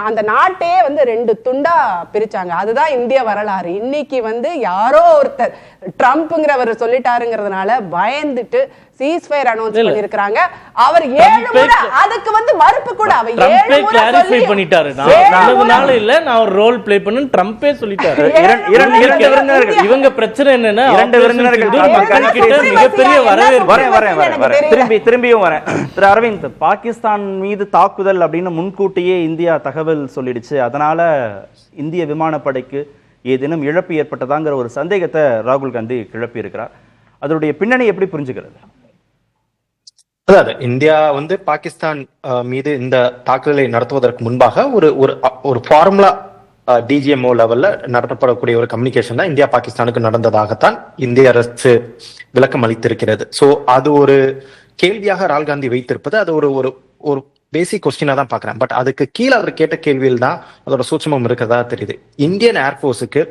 அந்த நாட்டையே வந்து 2 துண்டா பிரிச்சாங்க. அதுதான் இந்திய வரலாறு. இன்னைக்கு வந்து யாரோ ஒருத்தர் ட்ரம்ப்ங்கிறவர் சொல்லிட்டாருங்கிறதுனால பயந்துட்டு சீஸ்ஃபயர் அனௌன்ஸ் பண்ணிருக்காங்க. அவர் 7 முறை அதுக்கு வந்து மறுப்பு கூட அவர் 7 முறை கிளாரிஃபை பண்ணிட்டாரு. நான் இல்ல நான் ஒரு ரோல் ப்ளே பண்ணனும் ட்ரம்பே சொல்லிட்டாரு. இவங்க பிரச்சனை என்னன்னா 2 விருந்தினர்கள் மக்கள் கிட்ட மிகப்பெரிய வரவேற்பு. திரும்பியும் வரேன். திரு அரவிந்த், பாகிஸ்தான் மீது தாக்குதல் அப்படின்னு முன்கூட்டியே இந்தியா தகவல் சொல்லிடுச்சு. அதனால இந்திய விமானப்படைக்கு ஏதேனும் இழப்பு ஏற்பட்டதாங்கிற ஒரு சந்தேகத்தை ராகுல் காந்தி கிளப்பி இருக்கிறார். அதனுடைய பின்னணி எப்படி புரிஞ்சுக்கிறது? அதாவது இந்தியா வந்து பாகிஸ்தான் மீது இந்த தாக்குதலை நடத்துவதற்கு முன்பாக ஒரு ஃபார்முலா டிஜிஎம்ஓ லெவல்ல நடத்தப்படக்கூடிய ஒரு கம்யூனிகேஷன் தான் இந்தியா பாகிஸ்தானுக்கு நடந்ததாகத்தான் இந்திய அரசு விளக்கம் அளித்திருக்கிறது. சோ அது ஒரு கேள்வியாக ராகுல் காந்தி வைத்திருப்பது அது ஒரு பேசிக் கொஸ்டினா தான் பாக்குறேன். பட் அதுக்கு கீழே அவர் கேட்ட கேள்வியில் தான் அதோட சூட்சமம் இருக்கிறதா தெரியுது. இந்தியன் ஏர்போர்ஸுக்கு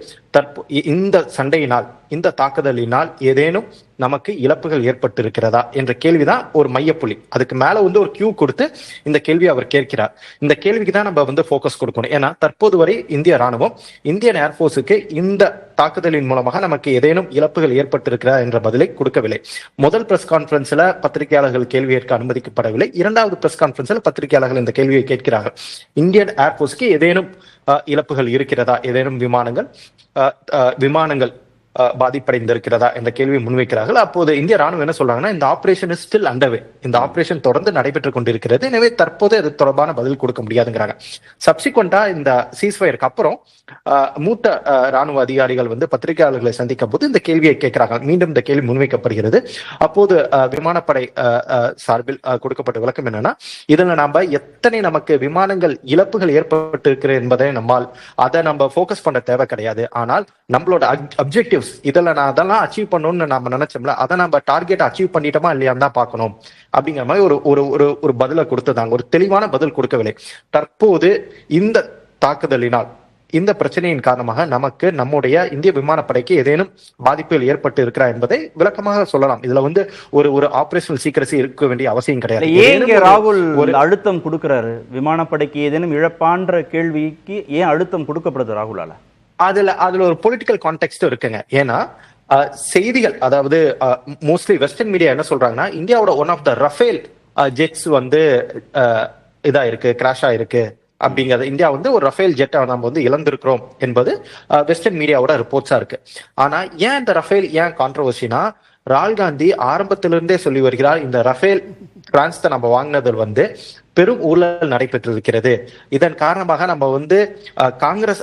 இந்த சண்டையினால், இந்த தாக்குதலினால் ஏதேனும் நமக்கு இழப்புகள் ஏற்பட்டு இருக்கிறதா என்ற கேள்விதான் ஒரு மையப்புள்ளி. அதுக்கு மேல வந்து ஒரு கியூ கொடுத்து இந்த கேள்வி அவர் கேட்கிறார். இந்த கேள்விக்கு தான் நம்ம வந்து போக்கஸ் கொடுக்கணும். ஏன்னா தற்போது வரை இந்திய ராணுவம் இந்தியன் ஏர்போர்ஸுக்கு இந்த தாக்குதலின் மூலமாக நமக்கு ஏதேனும் இழப்புகள் ஏற்பட்டிருக்கிறா என்ற பதிலை கொடுக்கவில்லை. முதல் பிரஸ் கான்பரன்ஸ்ல பத்திரிகையாளர்கள் கேள்வி கேட்க அனுமதிக்கப்படவில்லை. 2வது பிரஸ் கான்பரன்ஸ்ல பத்திரிகையாளர்கள் இந்த கேள்வியை கேட்கிறார்கள். இந்தியன் ஏர்போர்ஸுக்கு ஏதேனும் இழப்புகள் இருக்கிறதா, ஏதேனும் விமானங்கள் பாதிப்படைந்திருக்கிறதா என்ற கேள்வியை முன்வைக்கிறார்கள். அப்போது இந்திய ராணுவம் என்ன சொல்றாங்கன்னா, இந்த ஆபரேஷன் இஸ் ஸ்டில் அண்டர்வே, இந்த ஆபரேஷன் தொடர்ந்து நடைபெற்றுக் கொண்டிருக்கிறது, எனவே தற்போது அது தொடர்பான பதில் கொடுக்க முடியாதுங்கிறாங்க. சப்சிக்வெண்டா இந்த சீஸ்ஃபயருக்கு அப்புறம் மூத்த ராணுவ அதிகாரிகள் வந்து பத்திரிகையாளர்களை சந்திக்கும் போது இந்த கேள்வியை கேட்கிறாங்க. மீண்டும் இந்த கேள்வி முன்வைக்கப்படுகிறது. அப்போது விமானப்படை சார்பில் கொடுக்கப்பட்ட விளக்கம் என்னன்னா, இதுல நாம எத்தனை நமக்கு விமானங்கள் இழப்புகள் ஏற்பட்டு இருக்கிறது என்பதை அதை நம்ம போக்கஸ் பண்ண தேவை கிடையாது. ஆனால் நம்மளோட அப்ஜெக்டிவ் இதெல்லாம் நான் அதெல்லாம் அச்சீவ் பண்ணணும்னு நம்ம நினைச்சோம்ல, அதை நம்ம டார்கெட் அச்சீவ் பண்ணிட்டோமா இல்லையான்னு தான் பார்க்கணும் அப்படிங்கிற மாதிரி ஒரு பதிலை கொடுத்ததாங்க. ஒரு தெளிவான பதில் கொடுக்கவில்லை. தற்போது இந்த தாக்குதலினால், இந்த பிரச்சனையின் காரணமாக நமக்கு நம்முடைய இந்திய விமானப்படைக்கு ஏதேனும் பாதிப்புகள் ஏற்பட்டு இருக்கிறா என்பதை விளக்கமாக சொல்லலாம். இதுல வந்து ஒரு ஆபரேஷனல் சீக்ரெசி இருக்க வேண்டிய அவசியம் கிடையாது. ஏன் ராகுல் ஒரு அழுத்தம் கொடுக்கிறாரு? விமானப்படைக்கு ஏதேனும் இழப்பான்ற கேள்விக்கு ஏன் அழுத்தம் கொடுக்கப்படுது ராகுலால? அதுல ஒரு பொலிட்டிக்கல் கான்டெக்ஸ்ட் இருக்குங்க. ஏன்னா செய்திகள், அதாவது மோஸ்ட்லி வெஸ்டர்ன் மீடியா என்ன சொல்றாங்கன்னா, இந்தியாவோட one of the Rafale jets வந்து இதா இருக்கு, கிராஷ் ஆயிருக்கு அப்படிங்கிறது. இந்தியா வந்து ஒரு ரஃபேல் ஜெட்டை நம்ம வந்து இழந்திருக்கிறோம் என்பது வெஸ்டர்ன் மீடியாவோட ரிப்போர்ட்ஸா இருக்கு. ஆனா ஏன் இந்த ரஃபேல் ஏன் கான்ட்ரவர்சினா, ராகுல் காந்தி ஆரம்பத்திலிருந்தே சொல்லி வருகிறார், இந்த ரஃபேல் பிரான்ஸ் நம்ம வாங்கினதில் வந்து பெரும் ஊழல் நடைபெற்றிருக்கிறது. இதன் காரணமாக நம்ம வந்து காங்கிரஸ்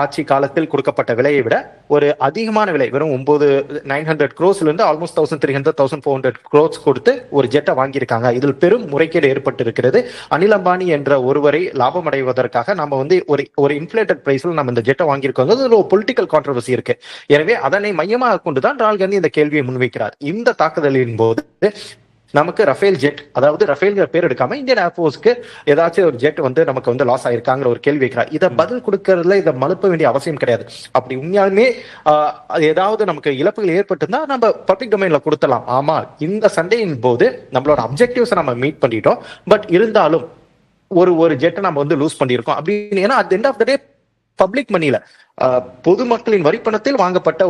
ஆட்சி காலத்தில் கொடுக்கப்பட்ட விலையை விட ஒரு அதிகமான விலை, வெறும் 900 crores இருந்து ஆல்மோஸ்ட் 1300 1400 crores கொடுத்து ஒரு ஜெட்டை வாங்கியிருக்காங்க. இதில் பெரும் முறைகேடு ஏற்பட்டு இருக்கிறது. அனில் அம்பானி என்ற ஒருவரை லாபம் அடைவதற்காக நம்ம வந்து ஒரு இன்ஃபிளேட்டட் பிரைஸ்ல நம்ம இந்த ஜெட்டை வாங்கியிருக்கோம். ஒரு பொலிட்டிக்கல் கான்ட்ரவர்சி இருக்கு. எனவே அதனை மையமாக கொண்டுதான் ராகுல் காந்தி இந்த கேள்வியை முன்வைக்கிறார். இந்த தாக்குதலின் போது நமக்கு ரஃபேல் ஜெட், அதாவது ரஃபேல்ங்கிற பேர் எடுக்காம இந்தியன் ஏர்போர்ஸ்க்கு ஏதாச்சும் ஒரு ஜெட் வந்து நமக்கு வந்து லாஸ் ஆயிருக்காங்கிற ஒரு கேள்வி வைக்கிறார். இதை பதில் கொடுக்கறதுல இதை மறுப்ப வேண்டிய அவசியம் கிடையாது. அப்படி உண்மையாலுமே ஏதாவது நமக்கு இழப்புகள் ஏற்பட்டிருந்தா நம்ம பப்ளிக் டொமைன்ல கொடுத்தலாம். ஆமா, இந்த சண்டையின் போது நம்மளோட அப்ஜெக்டிவ்ஸை நம்ம மீட் பண்ணிட்டோம். பட் இருந்தாலும் ஒரு ஜெட்டை நம்ம வந்து லூஸ் பண்ணியிருக்கோம் அப்படின்னு. ஏன்னா at end of the day public மணியில பொதுமக்களின் வரிப்பணத்தில் வாங்கப்பட்ட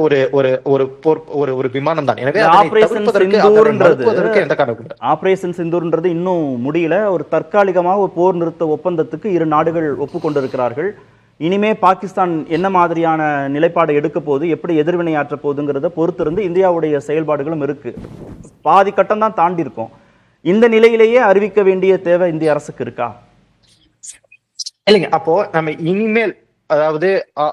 ஒரு விமானம் தான். எனவே ஆபரேஷன் சிந்தூர்ன்றது இன்னும் முடியல. ஒரு தற்காலிகமாக ஒரு போர் நிறுத்த ஒப்பந்தத்துக்கு இரு நாடுகள் ஒப்புக்கொண்டிருக்கிறார்கள். இனிமே பாகிஸ்தான் என்ன மாதிரியான நிலைப்பாடு எடுக்க போகுது, எப்படி எதிர்வினையாற்ற போகுதுங்கிறத பொறுத்திருந்து இந்தியாவுடைய செயல்பாடுகளும் இருக்கு. பாதி கட்டம் தான் தாண்டி இருக்கும். இந்த நிலையிலேயே அறிவிக்க வேண்டிய தேவை இந்திய அரசுக்கு இருக்கா? இல்லைங்க. அப்போ நம்ம இனிமேல், அதாவது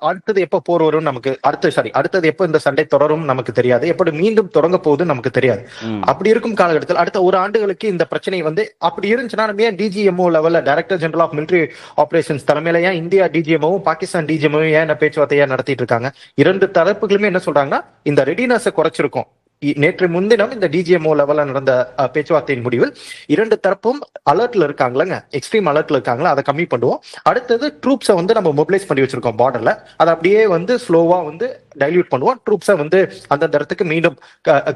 அடுத்தது எப்ப போர் வரும் நமக்கு, அடுத்தது எப்ப இந்த சண்டை தொடரும் நமக்கு தெரியாது, எப்படி மீண்டும் தொடங்க போகுது நமக்கு தெரியாது. அப்படி இருக்கும் காலகட்டத்தில் அடுத்த ஒரு ஆண்டுகளுக்கு இந்த பிரச்சனை வந்து அப்படி இருந்துச்சுன்னா, நம்ம ஏன் டிஜிஎம்ஓ லெவல்ல director general of military operations தலைமையில ஏன் இந்தியா டிஜிஎம்ஓவும் பாகிஸ்தான் டிஜிஎம்ஓவும் ஏன் பேச்சுவார்த்தையா நடத்திட்டு இருக்காங்க? இரண்டு தரப்புகளுமே என்ன சொல்றாங்கன்னா, இந்த ரெடினஸை குறைச்சிருக்கோம், நேற்று முன்தினம் இந்த டிஜிஎம்ஓ லெவல்ல நடந்த பேச்சுவார்த்தையின் முடிவில் 2 தரப்பும் அலர்ட்ல இருக்காங்களங்க, எக்ஸ்ட்ரீம் அலர்ட்ல இருக்காங்களா, அதை கம்மி பண்ணுவோம். அடுத்தது ட்ரூப்ஸை வந்து நம்ம மொபிலைஸ் பண்ணி வச்சிருக்கோம் பார்டர்ல, அதை அப்படியே வந்து ஸ்லோவா வந்து டைல்யூட் பண்ணுவோம். ட்ரூப்ஸை வந்து அந்தந்த இடத்துக்கு மீண்டும்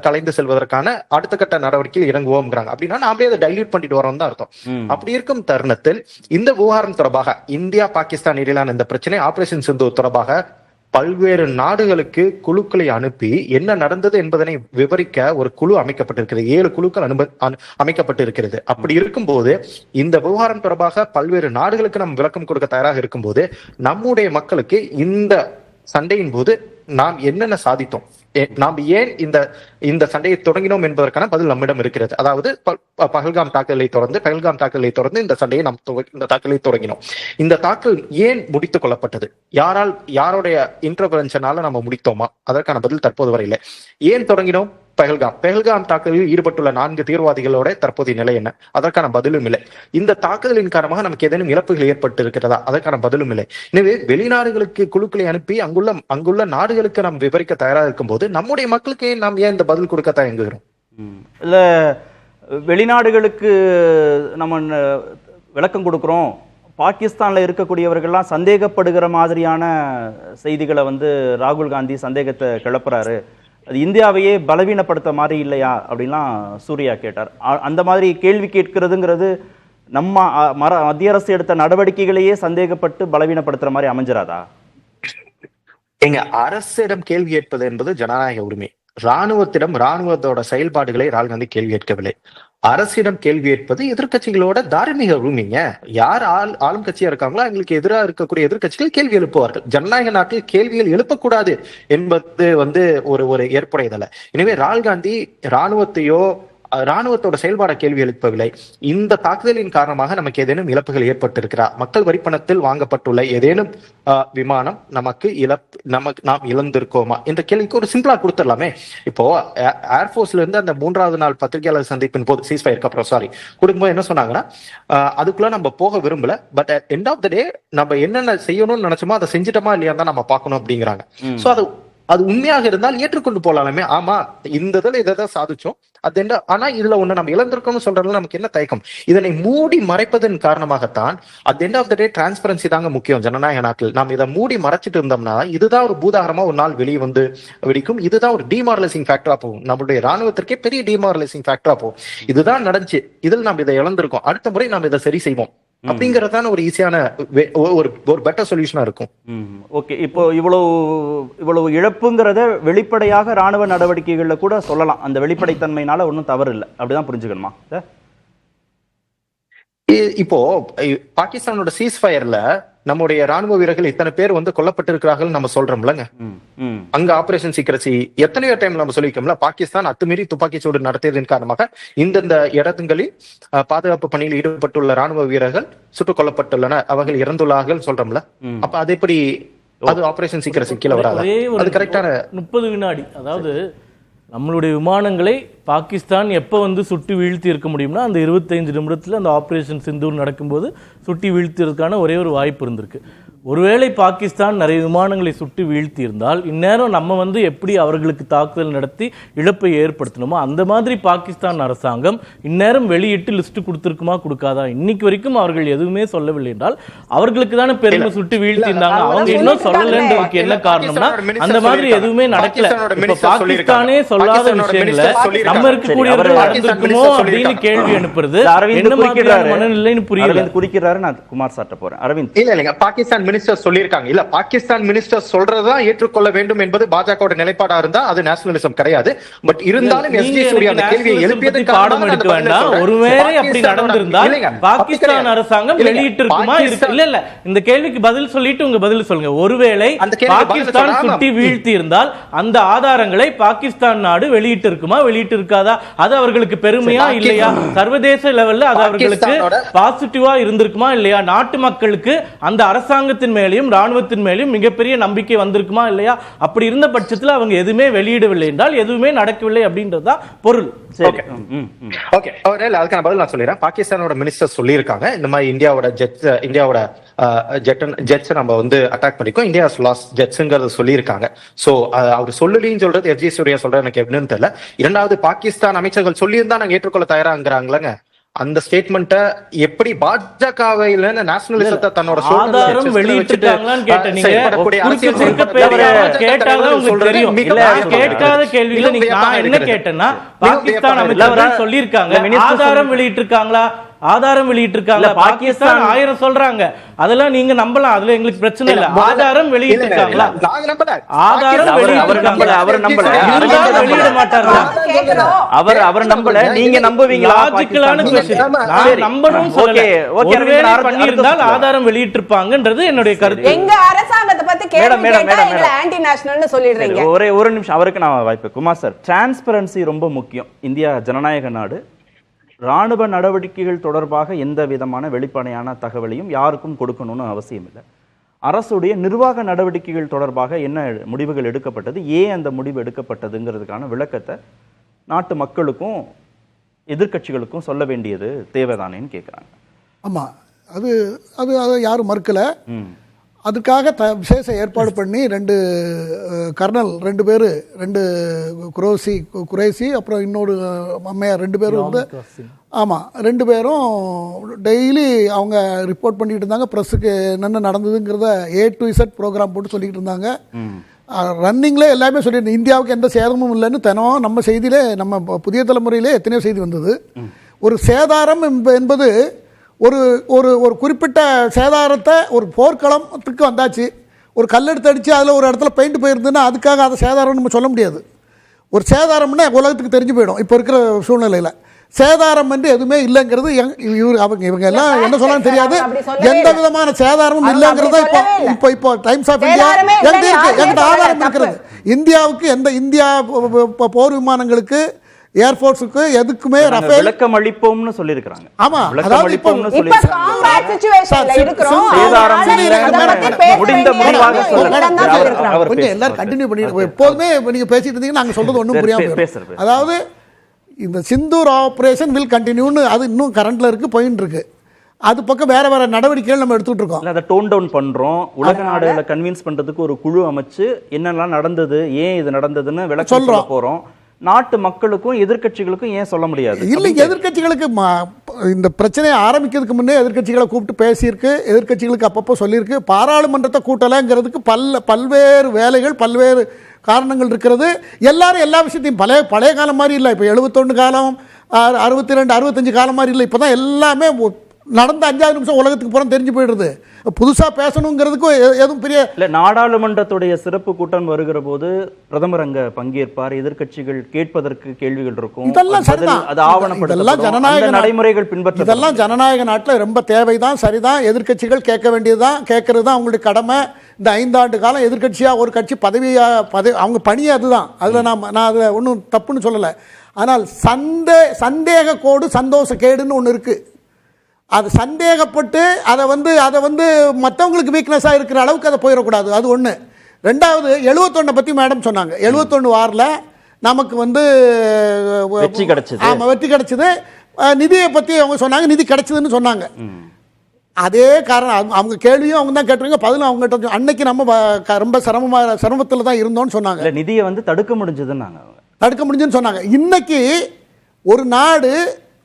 கலைந்து செல்வதற்கான அடுத்த கட்ட நடவடிக்கையில் இறங்குவோம்ங்கிறாங்க. அப்படின்னா நாமளே அதை டைல்யூட் பண்ணிட்டு வரோம் தான் அர்த்தம். அப்படி இருக்கும் தருணத்தில் இந்த விவகாரம் தொடர்பாக இந்தியா பாகிஸ்தான் இடையிலான இந்த பிரச்சனை ஆபரேஷன் சிந்தூர் தொடர்பாக பல்வேறு நாடுகளுக்கு குழுக்களை அனுப்பி என்ன நடந்தது என்பதனை விவரிக்க ஒரு குழு அமைக்கப்பட்டிருக்கிறது. 7 குழுக்கள் அமைக்கப்பட்டு இருக்கிறது. அப்படி இருக்கும்போது இந்த விவகாரம் தொடர்பாக பல்வேறு நாடுகளுக்கு நம்ம விளக்கம் கொடுக்க தயாராக இருக்கும்போது நம்முடைய மக்களுக்கு இந்த சண்டையின் போது நாம் என்னென்ன சாதித்தோம், நாம் ஏன் இந்த சண்டையை தொடங்கினோம் என்பதற்கான பதில் நம்மிடம் இருக்கிறது. அதாவது பஹல்காம் தாக்குதலை தொடர்ந்து இந்த சண்டையை நாம் இந்த தாக்குதலை தொடங்கினோம். இந்த தாக்குதல் ஏன் முடித்துக் கொள்ளப்பட்டது, யாருடைய இன்டர்வென்ஷனால நம்ம முடித்தோமா, அதற்கான பதில் தற்போது வரை இல்லை. ஏன் தொடங்கினோம்? பெஹல்காம் தாக்குதலில் ஈடுபட்டுள்ள 4 தீவிரவாதிகளோட தற்போதைய நிலை என்ன, அதற்கான பதிலும் இல்லை. இந்த தாக்குதலின் காரணமாக நமக்கு ஏதேனும் இழப்புகள் ஏற்பட்டு இருக்கிறதா, அதற்கான பதிலும் இல்லை. எனவே வெளிநாடுகளுக்கு குழுக்களை அனுப்பி அங்குள்ள நாடுகளுக்கு நாம் விவரிக்க தயாராக இருக்கும் போது நம்முடைய மக்களுக்கு நாம் ஏன் இந்த பதில் கொடுக்க தயங்குகிறோம்? இல்ல வெளிநாடுகளுக்கு நம்ம விளக்கம் கொடுக்கிறோம், பாகிஸ்தான்ல இருக்கக்கூடியவர்கள்லாம் சந்தேகப்படுகிற மாதிரியான செய்திகளை வந்து ராகுல் காந்தி சந்தேகத்தை கிளப்புறாரு, அது இந்தியாவையே பலவீனப்படுத்த மாதிரி இல்லையா அப்படின்லாம் சூர்யா கேட்டார். அந்த மாதிரி கேள்வி கேட்கிறதுங்கிறது நம்ம மத்திய அரசு எடுத்த நடவடிக்கைகளையே சந்தேகப்பட்டு பலவீனப்படுத்துற மாதிரி அமைஞ்சிராதா? எங்க அரசிடம் கேள்வி கேட்பது என்பது ஜனநாயக உரிமை. ராணுவத்தோட செயல்பாடுகளை ராகுல் காந்தி கேள்வி கேட்கவில்லை. அரசிடம் கேள்வி கேட்பது எதிர்கட்சிகளோட தார்மீக உரிமைங்க. யார் ஆளும் கட்சியா இருக்காங்களோ அவங்களுக்கு எதிராக இருக்கக்கூடிய எதிர்கட்சிகள் கேள்வி எழுப்புவார்கள். ஜனநாயக நாட்டில் கேள்விகள் எழுப்பக்கூடாது என்பது வந்து ஒரு ஏற்புடையதல்ல. எனவே ராகுல் காந்தி ராணுவத்தோட செயல்பாட கேள்வி எழுப்பவில்லை. இந்த தாக்குதலின் காரணமாக நமக்கு ஏதேனும் இழப்புகள் ஏற்பட்டிருக்கிறா, மக்கள் வரிப்பணத்தில் வாங்கப்பட்டுள்ள ஏதேனும் விமானம் நாம் இழந்திருக்கோமா என்ற கேள்விக்கு ஒரு சிம்பிளா கொடுத்துடலாமே. இப்போ ஏர்போர்ஸ்ல இருந்து அந்த 3வது நாள் பத்திரிகையாளர் சந்திப்பின் போது சீஸ்ஃபயருக்கு அப்புறம் கொடுக்கும்போது என்ன சொன்னாங்கன்னா, அதுக்குள்ள நம்ம போக விரும்பல, பட் எண்ட் ஆஃப் த டே நம்ம என்னென்ன செய்யணும்னு நினைச்சோமோ அதை செஞ்சுட்டோமா இல்லையா தான் நம்ம பார்க்கணும் அப்படிங்கிறாங்க. சோ அது உண்மையாக இருந்தால் ஏற்றுக்கொண்டு போலாமே. ஆமா, இந்த இதை சாதிச்சோம், அது என்ன, ஆனா இதுல ஒண்ணு நம்ம இழந்திருக்கோம்னு சொல்றதுல நமக்கு என்ன தயக்கம்? இதனை மூடி மறைப்பதன் காரணமாகத்தான் at end of the day transparency தாங்க முக்கியம் ஜனநாயக நாட்டில். நாம் இதை மூடி மறைச்சிட்டு இருந்தோம்னா இதுதான் ஒரு பூதாகரமா ஒரு நாள் வெளியே வந்து வெடிக்கும். இதுதான் ஒரு டிமாரலைசிங் ஃபேக்டரா போகும், நம்மளுடைய ராணுவத்திற்கே பெரிய டிமாரலைசிங் ஃபேக்டரா போகும். இதுதான் நடந்துச்சு, இதில் நாம் இதை இழந்திருக்கோம், அடுத்த முறை நாம் இதை சரி செய்வோம் அப்படிங்கறதான ஒரு ஈஸியான ஒரு பெட்டர் சொல்யூஷனா இருக்கும். ஓகே, இப்போ இவ்வளவு இழப்புங்கிறத வெளிப்படையாக ராணுவ நடவடிக்கைகள்ல கூட சொல்லலாம். அந்த வெளிப்படைத்தன்மையினால ஒன்றும் தவறு இல்லை, அப்படிதான் புரிஞ்சுக்கணுமா? இப்போ பாகிஸ்தானோட சீஸ்ஃபயர்ல நம்முடைய ராணுவ வீரர்கள் இத்தனை பேர் வந்து கொல்லப்பட்டிருக்கிறார்கள் நம்ம சொல்றோம்லங்க. அங்க ஆபரேஷன் சீக்ரெசி எத்தனையோ டைம் நம்ம சொல்லிக்கோம்ல, பாகிஸ்தான் அத்துமீறி துப்பாக்கி சூடு நடத்தியதன் காரணமாக இந்தந்த இடங்களில் பாதுகாப்பு பணியில் ஈடுபட்டுள்ள ராணுவ வீரர்கள் சுட்டுக் கொல்லப்பட்டுள்ளனர், அவர்கள் இறந்துள்ளார்கள் சொல்றோம்ல. அப்ப அது எப்படி அது ஆபரேஷன் சீக்ரெசி கீழே வராது? அது கரெக்டான 30 வினாடி. அதாவது நம்மளுடைய விமானங்களை பாகிஸ்தான் எப்போ வந்து சுட்டி வீழ்த்தி இருக்க முடியும்னா அந்த 25 நிமிடத்தில் அந்த ஆபரேஷன் சிந்தூர் நடக்கும்போது சுட்டி வீழ்த்தியதற்கான ஒரே ஒரு வாய்ப்பு இருந்திருக்கு. ஒருவேளை பாகிஸ்தான் நிறைய விமானங்களை சுட்டு வீழ்த்தி இருந்தால் இந்நேரம் நம்ம வந்து எப்படி அவர்களுக்கு தாக்குதல் நடத்தி இழப்பை ஏற்படுத்தணுமோ அந்த மாதிரி பாகிஸ்தான் அரசாங்கம் இந்நேரம் வெளியிட்டு லிஸ்ட் கொடுத்திருக்குமா கொடுக்காதா? இன்னைக்கு வரைக்கும் அவர்கள் எதுவுமே சொல்லவில்லை என்றால் அவர்களுக்கு தானே பெருமை சுட்டு வீழ்த்தி இருந்தாங்க. அவங்க இன்னும் சொல்லலன்றதுக்கு என்ன காரணம்னா அந்த மாதிரி எதுவுமே நடக்கல. இப்ப பாகிஸ்தானே சொல்லாத விஷயங்களை நம்ம இருக்கக்கூடியவர்கள் நடந்திருக்குமோ அப்படின்னு கேள்வி அனுப்புறது என்ன மாதிரியான மனநிலைன்னு புரியல. குறிக்கிறாரு. நான் குமார் சாட்ட போறேன். அரவிந்த் இல்ல பாகிஸ்தான் மினிஸ்டர் சொல்லியிருக்காங்க. இல்ல பாகிஸ்தான் மினிஸ்டர் சொல்றதுதான் ஏற்றுக்கொள்ள வேண்டும் என்பது பாஜகவோட நிலைப்பாடா இருந்தா அது நேஷனலிசம் கிடையாது. பட் இருந்தாலும் எஸ்ஜி சூர்யா அந்த கேள்வியை எழுப்பியதற்கு பாடம் எடுக்க வேண்டாம். ஒருவேளை அப்படி நடந்திருந்தால் பாகிஸ்தான் அரசாங்கம் வெளியிட்டிருக்குமா? இல்ல இந்த கேள்விக்கு பதில் சொல்லிட்டு உங்க பதில் சொல்லுங்க. ஒருவேளை பாகிஸ்தான் சுட்டி வீழ்த்தி இருந்தால் அந்த ஆதாரங்களை பாகிஸ்தான் நாடு வெளியிட்டு இருக்குமா வெளியிட்டு இருக்காதா? அது அவர்களுக்கு பெருமையா இல்லையா? சர்வதேச லெவல்ல அது அவர்களுக்கு பாசிட்டிவா இருந்திருக்குமா இல்லையா? நாட்டு மக்களுக்கு அந்த அரசாங்கத்தில் அரசாங்கத்தின் மேலேயும் ராணுவத்தின் மேலேயும் மிகப்பெரிய நம்பிக்கை வந்திருக்குமா இல்லையா? அப்படி இருந்த பட்சத்தில் அவங்க எதுவுமே வெளியிடவில்லை என்றால் எதுவுமே நடக்கவில்லை அப்படின்றதுதான் பொருள். ஓகே, அதுக்கான பதில் நான் சொல்லிடுறேன். பாகிஸ்தானோட மினிஸ்டர் சொல்லியிருக்காங்க, இந்த மாதிரி இந்தியாவோட ஜெட்ஸ் நம்ம வந்து அட்டாக் பண்ணிக்கோ, இந்தியா லாஸ் ஜெட்ஸ்ங்கிறத சொல்லியிருக்காங்க. சோ அவர் சொல்லலின்னு சொல்றது எஃப்ஜி சூர்யா சொல்றது எனக்கு எப்படின்னு தெரியல. இரண்டாவது, பாகிஸ்தான் அமைச்சர்கள் சொல்லியிருந்தா நாங்க ஏற்றுக்கொள்ள தயாராங்கிறாங்களங்க. அந்த ஸ்டேட்மெண்ட்டை எப்படி பாஜகவில நேஷனலிசத்தை தன்னோட ஆதாரம் வெளியிட்டிருக்காங்களான்னு கேட்டீங்க. கேட்டாங்க உங்களுக்கு தெரியும். கேட்காத கேள்வியில நான் என்ன கேட்டேன்னா, பாகிஸ்தான் அமைச்சர்கள் சொல்லியிருக்காங்க ஆதாரம் வெளியிட்டிருக்காங்களா, ஆதாரம் வெளியிட்டிருக்காங்க. பாகிஸ்தான் 1000 சொல்றாங்க, அதெல்லாம் நீங்க நம்பலாம், அதுல எங்களுக்கு பிரச்சனை இல்ல. ஆதாரம் வெளியிட்டிருக்காங்களா? ஆதாரம் அவர் நம்பல, வெளியிட மாட்டாரா? அவர் நம்பல, நீங்க நம்புவீங்களா? லாஜிக்கலான क्वेश्चन. நான் நம்பணும் சொல்லல. ஒருவேளை பண்ணியிருந்தால் ஆதாரம் வெளியிட்டிருப்பாங்கன்றது என்னுடைய கருத்து. எங்க அரசாங்கத்தை பத்தி கேள்வி கேட்டா எங்க ஆன்டி நேஷனல்னு சொல்லிடுறீங்க. ஒரு நிமிஷம் அவருக்கு நான் வாய்ப்பு. குமார் சார், டிரான்ஸ்பரன்சி ரொம்ப முக்கியம். இந்தியா ஜனநாயக நாடு. ராணுவ நடவடிக்கைகள் தொடர்பாக எந்த விதமான வெளிப்படையான தகவலையும் யாருக்கும் கொடுக்கணும்னு அவசியம் இல்லை. அரசுடைய நிர்வாக நடவடிக்கைகள் தொடர்பாக என்ன முடிவுகள் எடுக்கப்பட்டது, ஏன் அந்த முடிவு எடுக்கப்பட்டதுங்கிறதுக்கான விளக்கத்தை நாட்டு மக்களுக்கும் எதிர்க்கட்சிகளுக்கும் சொல்ல வேண்டியது தேவைதானேன்னு கேட்குறாங்க. ஆமாம், அது அது அதை யாரும் மறுக்கலை. அதுக்காக விசேஷ ஏற்பாடு பண்ணி 2 கர்னல் 2 பேர், 2 குரேசி அப்புறம் இன்னொரு அம்மையார் 2 பேரும் வந்து, ஆமாம் 2 பேரும் டெய்லி அவங்க ரிப்போர்ட் பண்ணிட்டு இருந்தாங்க. ப்ரெஸ்ஸுக்கு என்னென்ன நடந்ததுங்கிறத A to Z ப்ரோக்ராம் போட்டு சொல்லிக்கிட்டு இருந்தாங்க. ரன்னிங்லே எல்லாமே சொல்லிட்டு இந்தியாவுக்கு எந்த சேதமும் இல்லைன்னு தினம் நம்ம செய்தியிலே, நம்ம புதிய தலைமுறையிலே எத்தனையோ செய்தி வந்தது. ஒரு சேதாரம் என்பது ஒரு ஒரு ஒரு குறிப்பிட்ட சேதாரத்தை, ஒரு போர்க்களத்துக்கு வந்தாச்சு, ஒரு கல்லெடுத்து அடித்து அதில் ஒரு இடத்துல பெயிண்ட் போயிருந்ததுன்னா அதுக்காக அதை சேதாரம்னு நம்ம சொல்ல முடியாது. ஒரு சேதாரம்னா உலகத்துக்கு தெரிஞ்சு போயிடும். இப்போ இருக்கிற சூழ்நிலையில் சேதாரம் என்று எதுவுமே இல்லைங்கிறது இவங்க எல்லாம் என்ன சொல்லலாம்னு தெரியாது. எந்த விதமான சேதாரமும் இல்லைங்கிறத இப்போ டைம்ஸ் ஆஃப் இந்தியா எங்கிட்ட ஆதாரம் இருக்கிறது. இந்தியாவுக்கு இந்தியா போர் விமானங்களுக்கு, ஏர்ஃபோர்ஸுக்கு எதுக்குமே ரஃபேல் விளக்கம் அளிப்போம்னு சொல்லியிருக்காங்க. ஆமா, விளக்கம் அளிப்போம்னு எல்லாரும் கண்டினியூ பண்ணிட்டு எப்போதுமே நீங்க பேசிட்டு இருந்தீங்கன்னா நாங்க சொல்றது ஒன்றும் புரியாம. அதாவது இந்த சிந்தூர் ஆபரேஷன் வில் கண்டினியூன்னு அது இன்னும் கரண்ட்ல இருக்கு, போயிட்டு இருக்கு. அது பக்கம் வேற வேற நடவடிக்கைகள் நம்ம எடுத்துட்டு இருக்கோம். அதை டோன் டவுன் பண்றோம். உலக நாடுகளை கன்வின்ஸ் பண்றதுக்கு ஒரு குழு அமைச்சு என்னெல்லாம் நடந்தது, ஏன் இது நடந்ததுன்னு விளக்கம் சொல்ல போறோம். நாட்டு மக்களுக்கும் எதிர்க்கட்சிகளுக்கும் ஏன் சொல்ல முடியாது? இல்லை, எதிர்க்கட்சிகளுக்கு இந்த பிரச்சனையை ஆரம்பிக்கிறதுக்கு முன்னே எதிர்க்கட்சிகளை கூப்பிட்டு பேசியிருக்கு, எதிர்க்கட்சிகளுக்கு அப்பப்போ சொல்லியிருக்கு. பாராளுமன்றத்தை கூட்டலைங்கிறதுக்கு பல்வேறு வேலைகள், பல்வேறு காரணங்கள் இருக்கிறது. எல்லாரும் எல்லா விஷயத்தையும் பழைய காலம் மாதிரி இல்லை. இப்போ 71 காலம், 62, 65 காலம் மாதிரி இல்லை. இப்போ தான் எல்லாமே நடந்த 5வது நிமிஷம் உலகத்துக்கு புறம் தெரிஞ்சு போயிடுது. புதுசாக பேசணுங்கிறதுக்கும் எதுவும் பெரிய இல்லை. நாடாளுமன்றத்துடைய சிறப்பு கூட்டம் வருகிற போது பிரதமர் அங்க பங்கேற்பார், எதிர்க்கட்சிகள் கேட்பதற்கு கேள்விகள் இருக்கும். இதெல்லாம் சரிதான், அது ஆவணப்படுத்தலாம், ஜனநாயக நடைமுறைகள் பின்பற்ற. இதெல்லாம் ஜனநாயக நாட்டில் ரொம்ப தேவைதான், சரிதான். எதிர்க்கட்சிகள் கேட்க வேண்டியதுதான், கேட்கறது தான் அவங்களுடைய கடமை. இந்த 5 ஆண்டு காலம் எதிர்க்கட்சியாக ஒரு கட்சி அவங்க பணியே அதுதான். அதில் நான் அதில் ஒன்றும் தப்புன்னு சொல்லலை. ஆனால் சந்தேக கோடு சந்தோஷ கேடுன்னு ஒன்று இருக்குது. அது சந்தேகப்பட்டு அதை வந்து மற்றவங்களுக்கு வீக்னஸாக இருக்கிற அளவுக்கு அதை போயிடக்கூடாது. அது ஒன்று. 2வது, 71 பற்றி மேடம் சொன்னாங்க. 71 வாரில் நமக்கு வந்து வெற்றி கிடைச்சது. ஆமாம், வெற்றி கிடைச்சது. நிதியை பற்றி அவங்க சொன்னாங்க, நிதி கிடைச்சதுன்னு சொன்னாங்க. அதே காரணம் அவங்க கேள்வியும் அவங்க தான் கேட்டுருங்க, பதிலும் அவங்க அன்னைக்கு நம்ம ரொம்ப சிரமத்தில் தான் இருந்தோம்னு சொன்னாங்க. நிதியை வந்து தடுக்க முடிஞ்சுன்னு சொன்னாங்க. இன்னைக்கு ஒரு நாடு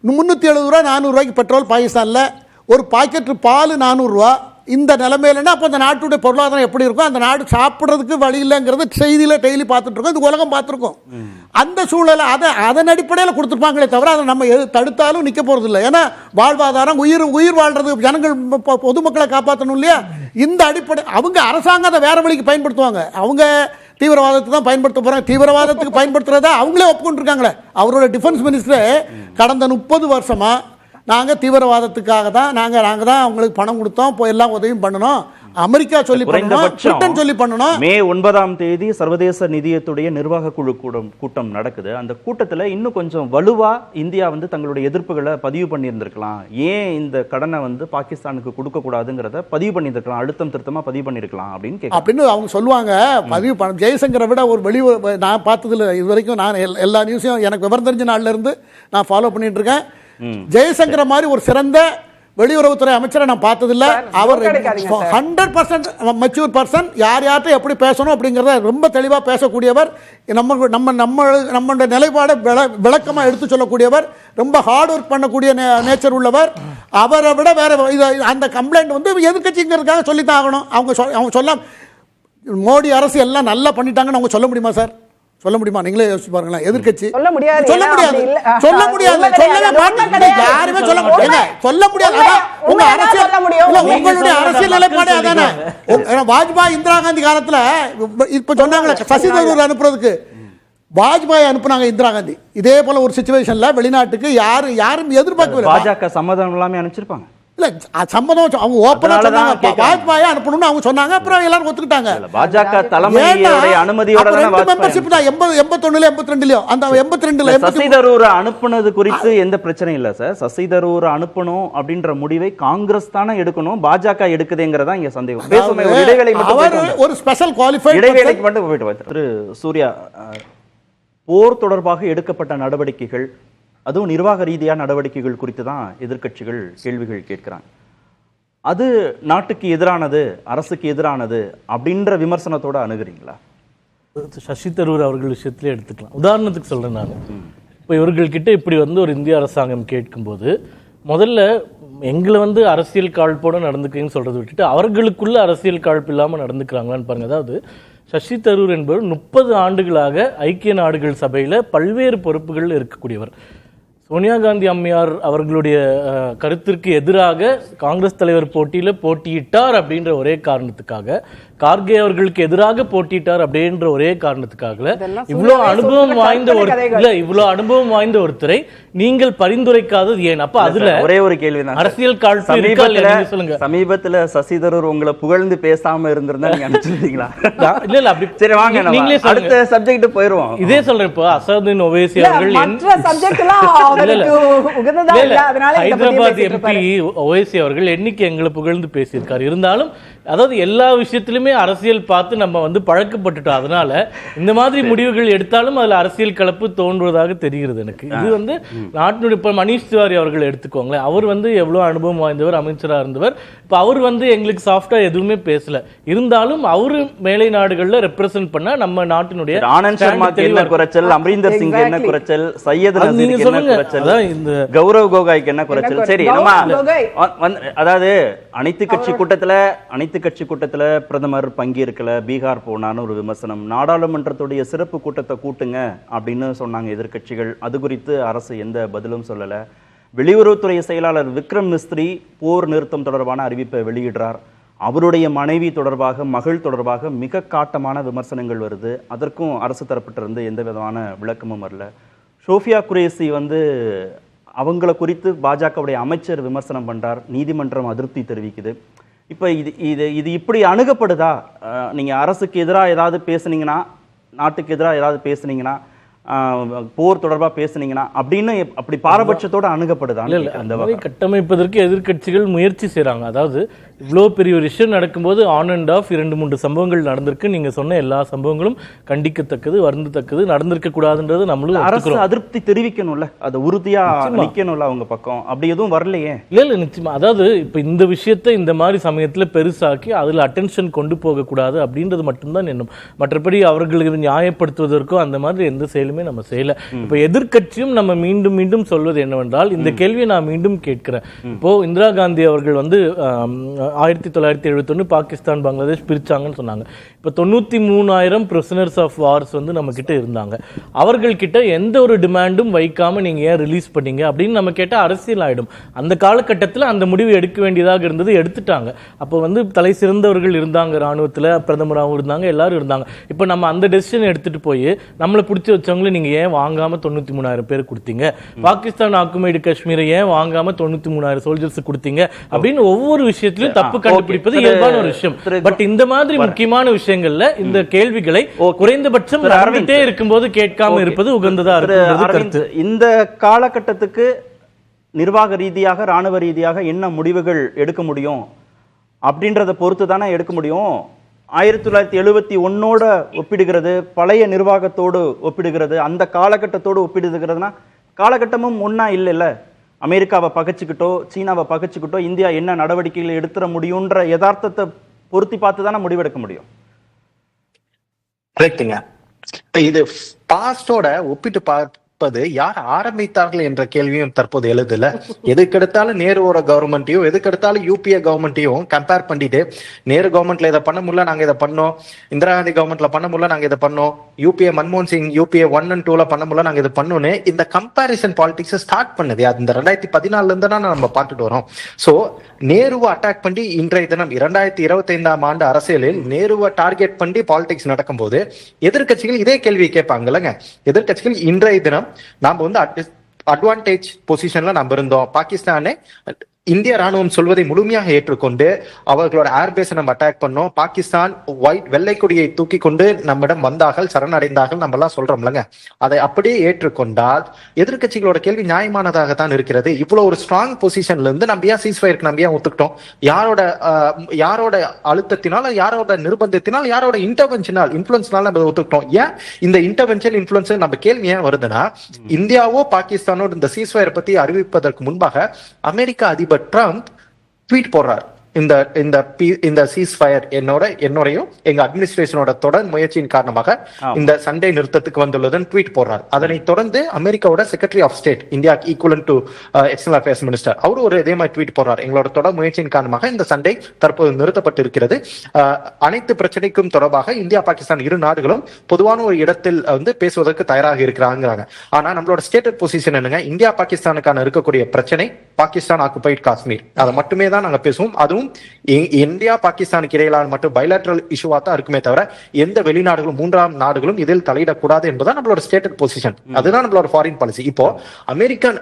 370 ரூபா 400 ரூபாய்க்கு பெட்ரோல் பாகிஸ்தானில், ஒரு பாக்கெட் பால் 400 ரூபா. இந்த நிலைமையிலன்னா அப்போ அந்த நாட்டுடைய பொருளாதாரம் எப்படி இருக்கும்? அந்த நாடு சாப்பிட்றதுக்கு வழி இல்லைங்கிறது செய்தியில் டெய்லி பார்த்துட்டு இருக்கோம், இது உலகம் பார்த்துருக்கோம். அந்த சூழலை அதன் அடிப்படையில் கொடுத்துருப்பாங்களே தவிர அதை நம்ம தடுத்தாலும் நிற்க போகிறது இல்லை. ஏன்னா வாழ்வாதாரம், உயிர் வாழ்றது, ஜனங்கள் பொதுமக்களை காப்பாற்றணும் இல்லையா? இந்த அடிப்படை அவங்க அரசாங்கம் அதை வேற வழிக்கு பயன்படுத்துவாங்க. அவங்க தீவிரவாதத்தை தான் பயன்படுத்த போகிறாங்க. தீவிரவாதத்துக்கு பயன்படுத்துறதா அவங்களே ஒப்புக்கொண்டிருக்காங்களே. அவரோட டிஃபென்ஸ் மினிஸ்டரே கடந்த 30 வருஷமாக நாங்கள் தீவிரவாதத்துக்காக தான் நாங்கள் தான் அவங்களுக்கு பணம் கொடுத்தோம், இப்போ எல்லாம் உதவியும் பண்ணணும், அமெரிக்கா சொல்லி பண்ணணும், குறைந்தபட்சம் பிரிட்டன் சொல்லி பண்ணணும். மே 9ஆம் தேதி சர்வதேச நிதியத்துடைய நிர்வாக குழு கூட்டம் நடக்குது. அந்த கூட்டத்துல இன்னும் கொஞ்சம் வலுவா இந்தியா வந்து தங்களுடைய எதிர்ப்புகளை பதிவு பண்ணியிருந்திருக்கலாம். ஏன் இந்த கடனை வந்து பாகிஸ்தானுக்கு கொடுக்க கூடாதுங்கிறத பதிவு பண்ணியிருக்கலாம், அழுத்தம் திருத்தமா பதிவு பண்ணிருக்கலாம் அப்படின்னு அவங்க சொல்லுவாங்க. பதிவு பண்ண ஜெய்சங்கரை விட ஒரு நான் பார்த்ததுல இது வரைக்கும் நான் எல்லா நியூஸையும் எனக்கு விவரம் தெரிஞ்ச நாள்ல இருந்து நான் ஃபாலோ பண்ணிட்டு இருக்கேன். ஜெய்சங்கரை மாதிரி ஒரு சிறந்த வெளியுறவுத்துறை அமைச்சரை நான் பார்த்ததில்ல. அவர் 100% மெச்சூர் பர்சன். யார் யார்கிட்ட எப்படி பேசணும் அப்படிங்கிறத ரொம்ப தெளிவாக பேசக்கூடியவர். நம்மளோட நிலைப்பாடை விளக்கமாக எடுத்து சொல்லக்கூடியவர். ரொம்ப ஹார்ட் ஒர்க் பண்ணக்கூடிய நேச்சர் உள்ளவர். அவரை விட வேற அந்த கம்ப்ளைண்ட் வந்து எதிர்க்கட்சிங்கிறதுக்காக சொல்லித்தான் ஆகணும். அவங்க சொல்ல மோடி அரசு எல்லாம் நல்லா பண்ணிட்டாங்கன்னு அவங்க சொல்ல முடியுமா சார்? சொல்ல முடியுமா? நீங்களே யோசிச்சு பாருங்களேன். எதிர்க்கட்சி சொல்ல முடியாது, சொல்லவே மாட்டாங்க. யாருமே சொல்ல முடியாது, சொல்ல முடியாது. உங்க அரசியல், உங்களுடைய அரசியல் நிலைப்பாடு அதானே. வாஜ்பாய் இந்திரா காந்தி காலத்துல இப்ப சொன்னாங்களே சசி தரூர் அனுப்புறதுக்கு, வாஜ்பாய் அனுப்புனாங்க இந்திரா காந்தி. இதே போல ஒரு சிச்சுவேஷன்ல வெளிநாட்டுக்கு யாரும் எதிர்பார்க்கவில்லை. பாஜக சம்மதம் எல்லாமே அனுப்பிச்சிருப்பாங்க. இல்ல சம்மதம் அவங்க ஓபனா சொன்னாங்க, வாஜ்பாய் அனுப்பணும்னு அவங்க சொன்னாங்க. அப்புறம் எல்லாரும் ஒத்துக்கிட்டாங்க. பாஜக தலைமையோட அனுமதியோட தான மெம்பர்ஷிப் தான் 81 82 அந்த 82 சசி தரூர் அனுப்புனது குறித்து எந்த பிரச்சனையும் இல்ல சார். சசி தரூர் அனுப்பணும் அப்படின்ற முடிவை காங்கிரஸ் தானே எடுக்கணும், பாஜக எடுக்குதுங்கிறதா இங்க சந்தேகம். பேசுமே ஒரு இடைவேளை மட்டும், ஒரு ஸ்பெஷல் குவாலிஃபைட் இடைவேளைக்கு மட்டும் போயிட்டு வந்து திரு சூர்யா, போர் தொடர்பாக எடுக்கப்பட்ட நடவடிக்கைகள், அதுவும் நிர்வாக ரீதியான நடவடிக்கைகள் குறித்து தான் எதிர்க்கட்சிகள் கேள்விகள் கேட்கிறாங்க. அது நாட்டுக்கு எதிரானது, அரசுக்கு எதிரானது அப்படின்ற விமர்சனத்தோட அணுகுறீங்களா? சசி தரூர் அவர்கள் விஷயத்திலே எடுத்துக்கலாம். உதாரணத்துக்கு சொல்றேன் நான். இப்போ இவர்கள்கிட்ட இப்படி வந்து ஒரு இந்திய அரசாங்கம் கேட்கும்போது முதல்ல எங்களை வந்து அரசியல் காழ்ப்போட நடந்துக்கிறீங்கன்னு சொல்றதை விட்டுட்டு அவர்களுக்குள்ள அரசியல் காழ்ப்பு இல்லாமல் நடந்துக்கிறாங்களான்னு பாருங்க. அதாவது சசி தரூர் என்பவர் 30 ஆண்டுகளாக ஐக்கிய நாடுகள் சபையில் பல்வேறு பொறுப்புகள் இருக்கக்கூடியவர். சோனியா காந்தி அம்மையார் அவர்களுடைய கருத்திற்கு எதிராக காங்கிரஸ் தலைவர் போட்டியில போட்டியிட்டார் அப்படின்ற ஒரே காரணத்துக்காக, கார்கே அவர்களுக்கு எதிராக போட்டியிட்டார் அப்படின்ற ஒரே காரணத்துக்காக இவ்வளவு அனுபவம் வாய்ந்த ஒருத்தரை நீங்கள் பரிந்துரைக்காதது ஏன்? அப்ப அதுல ஒரே ஒரு கேள்வி, அரசியல் காழ்ப்பு சொல்லுங்க. சமீபத்துல சசி தரூர் உங்களை புகழ்ந்து பேசாம இருந்திருந்தா நீங்க அனுப்பிச்சிருந்தீங்களா? இல்ல இல்ல அப்படி சரி வாங்க நீங்களே அடுத்த சப்ஜெக்ட் போயிருவோம். இதே சொல்றேன். இப்போ அசதுதீன் ஒவைசி அவர்கள் ஹைதராபாத் எம்பி ஒவைசி அவர்கள் என்னைக்கு எங்களை புகழ்ந்து பேசியிருக்காரு. இருந்தாலும் அதாவது எல்லா விஷயத்திலுமே அரசியல் பார்த்து நம்ம வந்து பழக்கப்பட்டுட்டோம். அதனால இந்த மாதிரி முடிவுகள் எடுத்தாலும் அதுல அரசியல் கலப்பு தோன்றுவதாக தெரிகிறது எனக்கு. இது வந்து நாட்டினுடைய இப்ப மணிஷ் திவாரி அவர்கள் எடுத்துக்கோங்களேன். அவர் வந்து எவ்வளவு அனுபவம் வாய்ந்தவர், அமைச்சரா இருந்தவர். இப்ப அவர் வந்து எங்களுக்கு சாஃப்டா எதுவுமே பேசல. இருந்தாலும் அவரு மேலை நாடுகள்ல ரெப்ரசென்ட் பண்ண நம்ம நாட்டினுடைய ஆனந்த் சர்மாக்கு என்ன குறைச்சல், அமரீந்தர் சிங் என்ன குறைச்சல், சையத் நசீருக்கு என்ன குறைச்சல், கௌரவ் கோகாய்க்கு என்ன குறைச்சல்? சரி, நம்ம அதாவது அனைத்து கட்சி கூட்டத்துல பிரதமர் பங்கேற்கல, பீகார் போனான்னு ஒரு விமர்சனம், நாடாளுமன்றத்துடைய சிறப்பு கூட்டத்தை கூட்டுங்க அப்படின்னு சொன்னாங்க எதிர்க்கட்சிகள். அது குறித்து அரசு எந்த பதிலும் சொல்லல. வெளியுறவுத்துறை செயலாளர் விக்ரம் மிஸ்ரி போர் நிறுத்தம் தொடர்பான அறிவிப்பை வெளியிடுறார். அவருடைய மனைவி தொடர்பாக, மகள் தொடர்பாக மிக காட்டமான விமர்சனங்கள் வருது. அதற்கும் அரசு தரப்பிட்டிருந்து எந்த விதமான விளக்கமும் வரல. ஷோஃபியா குரேசி வந்து அவங்கள குறித்து பாஜகவுடைய அமைச்சர் விமர்சனம் பண்றார். நீதிமன்றம் அதிருப்தி தெரிவிக்குது. இப்போ இது இப்படி அணுகப்படுதா? நீங்க அரசுக்கு எதிராக ஏதாவது பேசுனீங்கன்னா, நாட்டுக்கு எதிராக ஏதாவது பேசுனீங்கன்னா, போர் தொடர்பா பேசுனீங்கன்னா அப்படின்னு அப்படி பாரபட்சத்தோட அணுகப்படுதா? அந்த வகை கட்டமைப்பதற்கு எதிர்க்கட்சிகள் முயற்சி செய்யறாங்க. அதாவது இவ்வளோ பெரிய ஒரு விஷயம் நடக்கும்போது ஆன் அண்ட் ஆஃப் 2-3 சம்பவங்கள் நடந்திருக்கு. நீங்க சொன்ன எல்லா சம்பவங்களும் கண்டிக்கத்தக்கது, வருந்தத்தக்கது, நடந்திருக்க கூடாதுன்றது நம்மளும் அரசு அதிருப்தி தெரிவிக்கணும்ல, அது உறுதியா நிக்கணும்ல அவங்க பக்கம். அப்படி எதுவும் வரலையே. இல்ல நிச்சயமா. அதாவது இப்ப இந்த விஷயத்தை இந்த மாதிரி சமயத்துல பெருசாக்கி அதுல அட்டென்ஷன் கொண்டு போக கூடாது அப்படின்றது மட்டும்தான் எண்ணம். மற்றபடி அவர்களுக்கு நியாயப்படுத்துவதற்கோ அந்த மாதிரி எந்த செயலுமே நம்ம செய்யல. இப்ப எதிர்க்கட்சியும் நம்ம மீண்டும் மீண்டும் சொல்வது என்னவென்றால், இந்த கேள்வியை நான் மீண்டும் கேட்கிறேன். இப்போ இந்திரா காந்தி அவர்கள் வந்து 1971 பாகிஸ்தான் பங்களாதேஷ் பிரிச்சாங்கன்னு சொன்னாங்க. இப்போ 93,000 பிரிசனர்ஸ் ஆஃப் வார்ஸ் வந்து நம்ம கிட்ட இருந்தாங்க. அவர்கள்கிட்ட எந்த ஒரு டிமாண்டும் வைக்காம நீங்க ஏன் ரிலீஸ் பண்ணீங்க அப்படின்னு நம்ம கேட்டால் அரசியல் ஆயிடும். அந்த காலகட்டத்தில் அந்த முடிவு எடுக்க வேண்டியதாக இருந்தது, எடுத்துட்டாங்க. அப்போ வந்து தலை சிறந்தவர்கள் இருந்தாங்க, ராணுவத்தில் பிரதமராகவும் இருந்தாங்க, எல்லாரும் இருந்தாங்க. இப்போ நம்ம அந்த டெசிஷன் எடுத்துட்டு போய் நம்மளை பிடிச்சி வச்சவங்களை நீங்க ஏன் வாங்காம 93,000 பேர் கொடுத்தீங்க, பாகிஸ்தான் ஆக்குமைடு காஷ்மீரை ஏன் வாங்காம 93,000 சோல்ஜர்ஸ் கொடுத்தீங்க அப்படின்னு ஒவ்வொரு விஷயத்திலும் தப்பு கண்டுபிடிப்பது இயல்பான ஒரு விஷயம். பட் இந்த மாதிரி முக்கியமான விஷயங்கள்ல இந்த கேள்விகளை குறைந்தபட்சம் நடந்துட்டே இருக்கும்போது கேட்காம இருப்பது உகந்ததா இருக்கு. இந்த காலகட்டத்துக்கு நிர்வாக ரீதியாக ராணுவ ரீதியாக என்ன முடிவுகள் எடுக்க முடியும் அப்படின்றத பொறுத்து தானே எடுக்க முடியும். 1971 ஒப்பிடுகிறது, பழைய நிர்வாகத்தோடு ஒப்பிடுகிறது, அந்த காலகட்டத்தோடு ஒப்பிடுகிறதுனா காலகட்டமும் ஒன்னா இல்லைல்ல. அமெரிக்காவை பகைச்சுக்கிட்டோ சீனாவை பகைச்சுக்கிட்டோ இந்தியா என்ன நடவடிக்கைகள் எடுத்துட முடியும்ன்ற யதார்த்தத்தை பொருத்தி பார்த்து தானே முடிவெடுக்க முடியும். இது பாஸ்டோட ஒப்பிட்டு பார்ப்பது யார் ஆரம்பித்தார்கள் என்ற கேள்வியும் தற்போது எழுதுல. எதுக்கெடுத்தாலும் நேருவோட கவர்மெண்ட்டையும் எதுக்கெடுத்தாலும் யூபிஏ கவர்மெண்ட்டையும் கம்பேர் பண்ணிட்டு, நேரு கவர்மெண்ட்ல இதை பண்ண முடியல நாங்க இதை பண்ணோம், இந்திரா காந்தி கவர்மெண்ட்ல பண்ண முடியல நாங்க இதை பண்ணோம், யூபிஏ மன்மோகன் சிங் யூபிஏ 1 and 2 பண்ண முடியல நாங்க இதை பண்ணோன்னு இந்த கம்பாரிசன் பாலிடிக்ஸ் ஸ்டார்ட் பண்ணது இந்த 2014 இருந்து தான் நம்ம பார்த்துட்டு வரோம். சோ நேருவை அட்டாக் பண்ணி இன்றைய தினம் 2025ஆம் ஆண்டு அரசியலில் நேருவை டார்கெட் பண்ணி பாலிடிக்ஸ் நடக்கும்போது எதிர்கட்சிகள் இதே கேள்வி கேட்பாங்கல்லங்க. எதிர்கட்சிகள் இன்றைய தினம் நாம வந்து அட்வான்டேஜ் பொசிஷன்ல நம்ம இருந்தோம், பாகிஸ்தானே இந்திய ராணுவம் சொல்வதை முழுமையாக ஏற்றுக்கொண்டு அவர்களோட ஏர்பேஸை நம்ம அட்டாக் பண்ணோம், பாகிஸ்தான் வெள்ளை கொடியை தூக்கி கொண்டு நம்மிடம் வந்தார்கள், சரணடைந்தார்கள் நம்ம எல்லாம் சொல்றோம்லங்க. அதை அப்படியே ஏற்றுக்கொண்டால் எதிர்கட்சிகளோட கேள்வி நியாயமானதாக தான் இருக்கிறது. இவ்வளவு ஒரு ஸ்ட்ராங் பொசிஷன்ல இருந்து நம்ம ஏன் சீஸ்ஃபயருக்கு நம்ம ஏன் ஒத்துக்கிட்டோம், யாரோட அழுத்தத்தினால், யாரோட நிர்பந்தத்தினால், யாரோட இன்டர்வென்ஷனால் இன்ஃபுளுன்ஸ்னால நம்ம ஒத்துக்கிட்டோம். ஏன் இந்த இன்டர்வென்ஷன் இன்ஃபுளுன்ஸ் நம்ம கேள்வி ஏன் வருதுன்னா, இந்தியாவோ பாகிஸ்தானோ இந்த சீஸ்ஃபயர் பத்தி அறிவிப்பதற்கு முன்பாக அமெரிக்க அதிபர் ட்ரம்ப் ட்வீட் போடுறார், இந்த சீஸ்ஃபயர் என்னோடையும் எங்க அட்மினிஸ்ட்ரேஷனோட தொடர் முயற்சியின் காரணமாக இந்த சண்டை நிறுத்தத்துக்கு வந்துள்ளதுன்னு ட்வீட் போடுறார். அதனை தொடர்ந்து அமெரிக்காவோட secretary of state, India equivalent to external affairs minister, அவரு ஒரு இதே மாதிரி ட்வீட் போடுறார், எங்களோட தொடர் முயற்சியின் காரணமாக இந்த சண்டை தற்போது நிறுத்தப்பட்டு இருக்கிறது, அனைத்து பிரச்சனைக்கும் தொடர்பாக இந்தியா பாகிஸ்தான் இரு நாடுகளும் பொதுவான ஒரு இடத்தில் வந்து பேசுவதற்கு தயாராக இருக்கிறாங்க. ஆனா நம்மளோட ஸ்டேட்டட் பொசிஷன் என்னங்க, இந்தியா பாகிஸ்தானுக்கான இருக்கக்கூடிய பிரச்சனை பாகிஸ்தான் ஆக்குபைட் காஷ்மீர், அதை மட்டுமே தான் நாங்க பேசுவோம். அதுவும் இந்தியா பாகிஸ்தானுக்கு இடையிலான மட்டும் பைலேட்டரல் இஷ்யூவா தான் இருக்குமே தவிர எந்த வெளிநாடுகளும் மூன்றாம் நாடுகளும் இதில் தலையிடக்கூடாது என்பதுதான் நம்மளோட ஸ்டேட்டட் பொசிஷன், அதுதான் நம்மளோட ஃபாரின் பாலிசி. இப்போ அமெரிக்கன்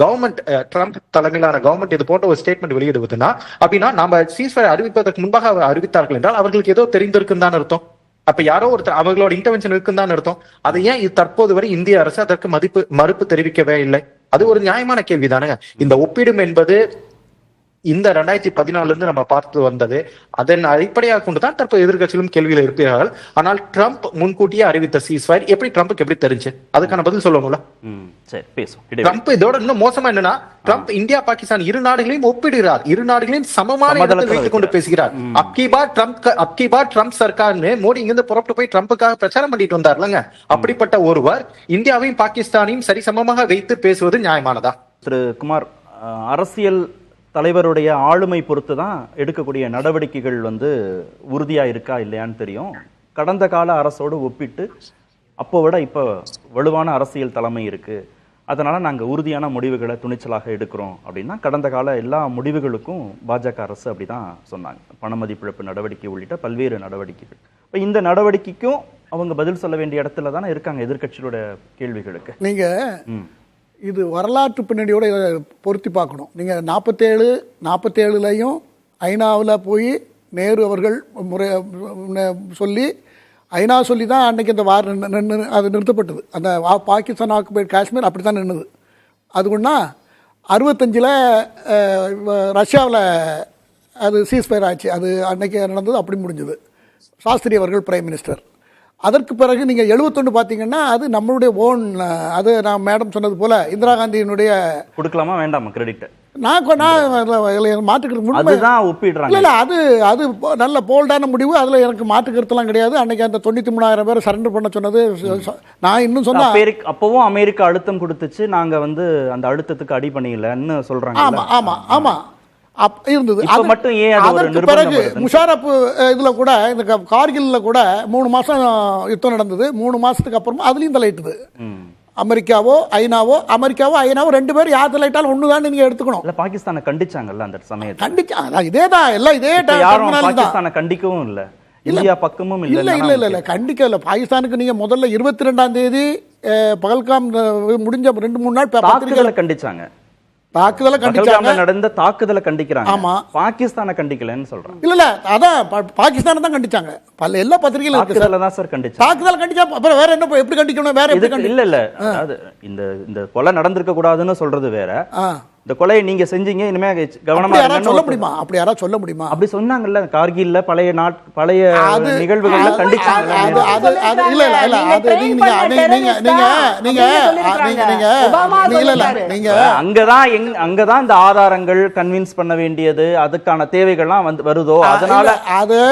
கவர்மெண்ட், ட்ரம்ப் தலைமையிலான கவர்மெண்ட் இது போன்ற ஒரு ஸ்டேட்மெண்ட் வெளியிடுவதுன்னா அப்படின்னா நம்ம சீஸ்ஃபயர் அறிவிப்பதற்கு முன்பாக அறிவித்தார்கள் என்றால் அவர்களுக்கு ஏதோ தெரிந்திருக்கும் தான் அர்த்தம். அப்ப யாரோ ஒருத்தர் அவர்களோட இன்டர்வென்ஷன் இருக்குன்னு தான் அர்த்தம். அதை ஏன் தற்போது வரை இந்திய அரசு அதற்கு மறுப்பு தெரிவிக்கவே இல்லை? அது ஒரு நியாயமான கேள்விதானுங்க. இந்த ஒப்பீடும் என்பது இந்த 2014 இருந்து நம்ம பார்த்து வந்தது, அதன் அடிப்படையாக கொண்டுதான் தற்போது எதிர்கட்சிகளும் கேள்வியில் இருப்பார்கள். ஆனால் ட்ரம்ப் முன்கூட்டியே அறிவித்த சீஸ்ஃபயர் எப்படி ட்ரம்ப்புக்கு எப்படி தெரிஞ்சு, அதுக்கான பதில் சொல்லணும்ல. ட்ரம்ப் இதோட இன்னும் மோசமா என்னன்னா, ட்ரம்ப் இந்தியா பாகிஸ்தான் இரு நாடுகளையும் ஒப்பிடுகிறார், இரு நாடுகளையும் சமமான இடத்தில் வைத்துக் கொண்டு பேசுகிறார். அப்கி பார் ட்ரம்ப் சர்க்கார்னு மோடி இங்கிருந்து புறப்பட்டு போய் ட்ரம்புக்காக பிரச்சாரம் பண்ணிட்டு வந்தார்லங்க. அப்படிப்பட்ட ஒருவர் இந்தியாவையும் பாகிஸ்தானையும் சரிசமமாக வைத்து பேசுவது நியாயமானதா? திரு குமார், அரசியல் தலைவருடைய ஆளுமை பொறுத்து தான் எடுக்கக்கூடிய நடவடிக்கைகள் வந்து உறுதியா இருக்கா இல்லையான்னு தெரியும். கடந்த கால அரசோடு ஒப்பிட்டு அப்போ விட இப்போ வலுவான அரசியல் தலைமை இருக்கு, அதனால நாங்க உறுதியான முடிவுகளை துணிச்சலாக எடுக்கிறோம் அப்படின்னா கடந்த கால எல்லா முடிவுகளுக்கும் பாஜக அரசு அப்படிதான் சொன்னாங்க. பண மதிப்பிழப்பு நடவடிக்கை உள்ளிட்ட பல்வேறு நடவடிக்கைகள். இப்போ இந்த நடவடிக்கைக்கும் அவங்க பதில் சொல்ல வேண்டிய இடத்துல தானே இருக்காங்க எதிர்கட்சியோட கேள்விகளுக்கு. நீங்க இது வரலாற்று பின்னணியோட பொருத்தி பார்க்கணும். நீங்கள் 47லையும் ஐநாவில் போய் நேரு அவர்கள் சொல்லி ஐநா சொல்லி தான் அன்றைக்கி அந்த வார் அது நிறுத்தப்பட்டது. அந்த பாகிஸ்தான் ஆக்குபைட் காஷ்மீர் அப்படி தான் நின்றுது. அது ஒன்றா 65ல் ரஷ்யாவில் அது சீஸ்ஃபயர் ஆச்சு, அது அன்றைக்கி நடந்தது, அப்படி முடிஞ்சது. சாஸ்திரி அவர்கள் பிரைம் மினிஸ்டர். அதற்கு பிறகு நீங்கள் 71 பார்த்தீங்கன்னா அது நம்மளுடைய ஓன், அது நான் மேடம் சொன்னது போல இந்திரா காந்தியினுடைய கொடுக்கலாமா வேண்டாமா கிரெடிட் நான் மாற்றுக்கிறது இல்லை, அது நல்ல போல்டான முடிவு. அதில் எனக்கு மாற்றுக்கருத்துலாம் கிடையாது. அன்னைக்கு அந்த 93,000 பேரை சரண்டர் பண்ண சொன்னது நான் இன்னும் சொன்னேன். அப்பவும் அமெரிக்கா அழுத்தம் கொடுத்துச்சு, நாங்க வந்து அந்த அழுத்தத்துக்கு அடி பண்ணிக்கலன்னு சொல்றாங்க. ஆமா ஆமா ஆமா. இருந்தது. இப்ப மட்டும் ஏன் அது ஒரு அதற்கு நிர்பந்தம் பிறகு வருது? முஷாரப் இதுல கூட இந்த கார்கில்ல கூட 3 மாசம் யுத்தம் நடந்தது. 3 மாசத்துக்கு அப்புறமா அதுலயும் தலையிட்டது. அமெரிக்காவோ ஐநாவோ 2 பேரும் யார் தலையிட்டாலும் ஒண்ணுதான் நீங்க எடுத்துக்கணும். இல்ல பாகிஸ்தானை கண்டிச்சாங்கல்ல அந்த சமயத்துல. கண்டிச்சா இதேதான் எல்லாம் இதே யாரும் பாகிஸ்தானை கண்டிக்கவும் இல்ல, இந்தியா பக்கமும் இல்ல கண்டிக்கல. பாகிஸ்தானுக்கு நீங்க முதல்ல 22ஆம் தேதி பகல்காம் முடிஞ்ச 2-3 நாள் தாக்குதலை கண்டிச்சாங்க. தாக்குதலை கண்டிச்சாங்க. நடந்த தாக்குதலை கண்டிக்கிறாங்க. ஆமா, பாகிஸ்தானை கண்டிக்கலன்னு சொல்றாங்க. இல்ல அதான் பாகிஸ்தானை தான் கண்டிச்சாங்க. பல எல்லா பத்திரிகையிலும் இருக்கு. தாக்குதலை தான் சார் கண்டிச்சாங்க. தாக்குதலை கண்டிச்சா அப்புறம் வேற என்ன எப்படி கண்டிக்கணும்? வேற எப்படி இல்ல அதாவது இந்த கொலை நடந்திருக்க கூடாதுன்னு சொல்றது வேற. இந்த கொலையை நீங்க செஞ்சீங்க, இனிமே கவனமா சொல்ல முடியுமா? அப்படி யாராவது சொல்ல முடியுமா? அப்படி சொன்னாங்கல்ல கார்கில்ல பழைய நிகழ்வுகள்ல கண்டிச்சாங்க. அங்கதான் இந்த ஆதாரங்கள் கன்வின்ஸ் பண்ண வேண்டியது, அதுக்கான தேவைகள்லாம் வருதோ, அதனால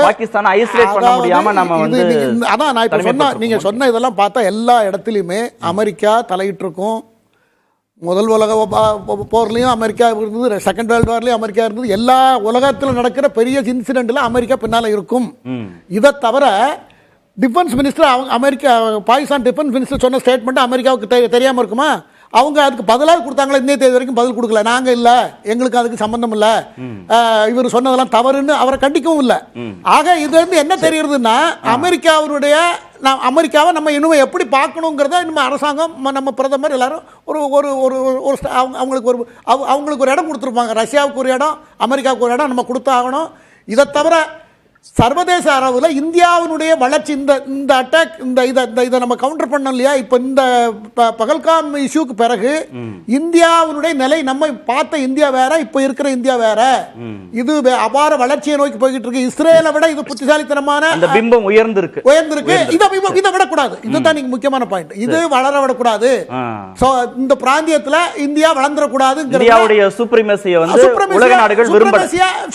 பாகிஸ்தான் ஐசோலேட் பண்ண முடியாம நம்ம வந்து அதான் நான் இப்ப சொன்ன நீங்க சொன்ன இதெல்லாம் பார்த்தா எல்லா இடத்துலயுமே அமெரிக்கா தலையிட்டு இருக்கும். முதல் உலக போர்லையும் அமெரிக்கா இருந்தது, செகண்ட் வேர்ல்டு வார்லையும் அமெரிக்கா இருந்தது. எல்லா உலகத்தில் நடக்கிற பெரிய இன்சிடென்ட்ல அமெரிக்கா பின்னால இருக்கும். இதை தவிர defence minister America Pakistan defence minister சொன்ன ஸ்டேட்மெண்ட் அமெரிக்காவுக்கு தெரியாம இருக்குமா? அவங்க அதுக்கு பதிலாக கொடுத்தாங்களா? இன்னைய தேதி வரைக்கும் பதில் கொடுக்கல. நாங்க இல்ல, எங்களுக்கு அதுக்கு சம்பந்தம் இல்ல, இவர் சொன்னதெல்லாம் தவறுன்னு அவரை கண்டிக்கவும் இல்லை. ஆக இதுல இருந்து என்ன தெரியுதுன்னா அமெரிக்காவை நம்ம இன்னும் எப்படி பார்க்கணுங்கிறத நம்ம அரசாங்கம், நம்ம பிரதமர் எல்லாரும் ஒரு ஒரு ஒரு அவங்களுக்கு ஒரு இடம் கொடுத்துருப்பாங்க. ரஷ்யாவுக்கு ஒரு இடம், அமெரிக்காவுக்கு ஒரு இடம் நம்ம கொடுத்தாகணும். இதை தவிர சர்வதேச அளவில் இந்தியாவினுடைய வளர்ச்சி, இந்த அட்டாக், இதை நம்ம கவுண்டர் பண்ணோம் இல்லையா? இப்போ இந்த பகல்காம் இஷ்யூக்கு பிறகு இந்தியாவினுடைய நிலை, நம்ம பார்த்த இந்தியா வேற, இப்போ இருக்கிற இந்தியா வேற. இது அபார வளர்ச்சியை நோக்கி போய்கிட்டு இருக்கு. இஸ்ரேலை விட இது புத்திசாலித்தனமான பிம்பம் உயர்ந்திருக்கு. இதை விடக்கூடாது. இதுதான் நீங்க முக்கியமான பாயிண்ட். இது வளர விடக்கூடாது. இந்த பிராந்தியத்தில் இந்தியா வளர்ந்துடக்கூடாது. இந்தியாவுடைய சுப்ரீமசியை வந்து உலக நாடுகள் விரும்பல.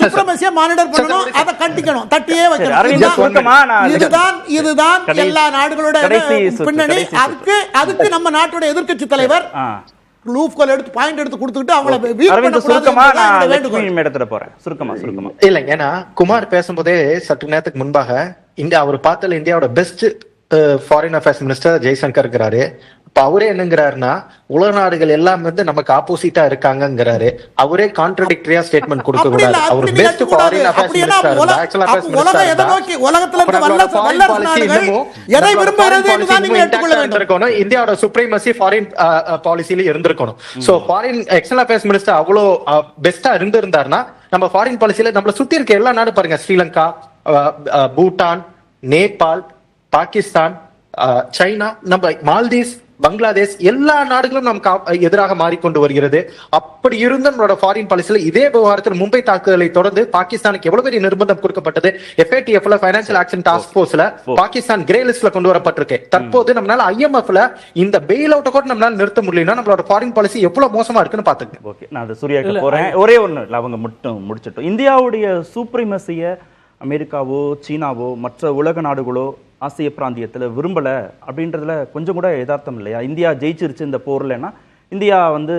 சுப்ரீமசியை மானிட்டர் பண்ணணும், அதை கண்டிக்கணும், தட்டியே வைக்கணும். இதுதான் எல்லா நாடுகளோட பின்னணி. அதுக்கு நம்ம நாட்டோட எதிர்க்கட்சி தலைவர் லூப்கள் எடுத்து பாயிண்ட் எடுத்து கொடுத்துட்டு அவங்கள இல்ல. ஏன்னா குமார் பேசும்போதே சற்று நேரத்துக்கு முன்பாக அவர் பார்த்தால இந்தியாவோட best foreign affairs minister Jaishankar இருக்கிறாரு. இப்ப அவரே என்னங்கிறாருன்னா உலக நாடுகள் எல்லாம் வந்து நமக்கு ஆப்போசிட்டா இருக்காங்கிறாரு. அவரே கான்ட்ரடிக்டரியா ஸ்டேட்மெண்ட் கொடுக்க கூடாது. அவர் பெஸ்ட் ஃபாரின் அஃபேர்ஸ் மினிஸ்டர் இருந்தா, ஆக்சுவல் அஃபேர்ஸ் மினிஸ்டர் இருந்தா இந்தியாவோட சுப்ரீமசி ஃபாரின் பாலிசில இருந்திருக்கணும். So foreign external affairs minister அவ்வளோ பெஸ்டா இருந்திருந்தாருன்னா நம்ம ஃபாரின் பாலிசில நம்மள சுத்தி இருக்க எல்லா நாடு பாருங்க, ஸ்ரீலங்கா, பூட்டான், நேபாள், பாகிஸ்தான், சைனா, நம்ம மால்தீவ்ஸ், பங்களாதேஷ், எல்லா நாடுகளும் நமக்கு எதிராக மாறிக்கொண்டு வருகிறது. அப்படி இருந்த நம்மளோட ஃபாரின் பாலிசியில இதே விவகாரத்தில் மும்பை தாக்குதலை தொடர்ந்து பாகிஸ்தானுக்கு எவ்வளவு பெரிய நிர்பந்தம் கொடுக்கப்பட்டது. FATF ஃபைனான்சியல் ஆக்ஷன் டாஸ்க் போர்ஸ்ல பாகிஸ்தான் கிரே லிஸ்ட்ல கொண்டு வரப்பட்டிருக்கு. தற்போது நம்மளால IMFல இந்த பெயில் அவுட்ட கூட நம்மளால நிறுத்த முடியலன்னா நம்மளோட ஃபாரின் பாலிசி எவ்வளவு மோசமா இருக்குன்னு பாத்துக்கங்க. ஓகே, நான் அது சூர்யாக்கு போறேன். ஒரே ஒண்ணு அவங்க மட்டும் முடிச்சிட்டோம். இந்தியாவுடைய சூப்ரீமசியை அமெரிக்காவோ சீனாவோ மற்ற உலக நாடுகளோ ஆசிய பிராந்தியத்தில் விரும்பல அப்படின்றதுல கொஞ்சம் கூட யதார்த்தம் இல்லையா? இந்தியா ஜெயிச்சிருச்சு இந்த போர்லன்னா இந்தியா வந்து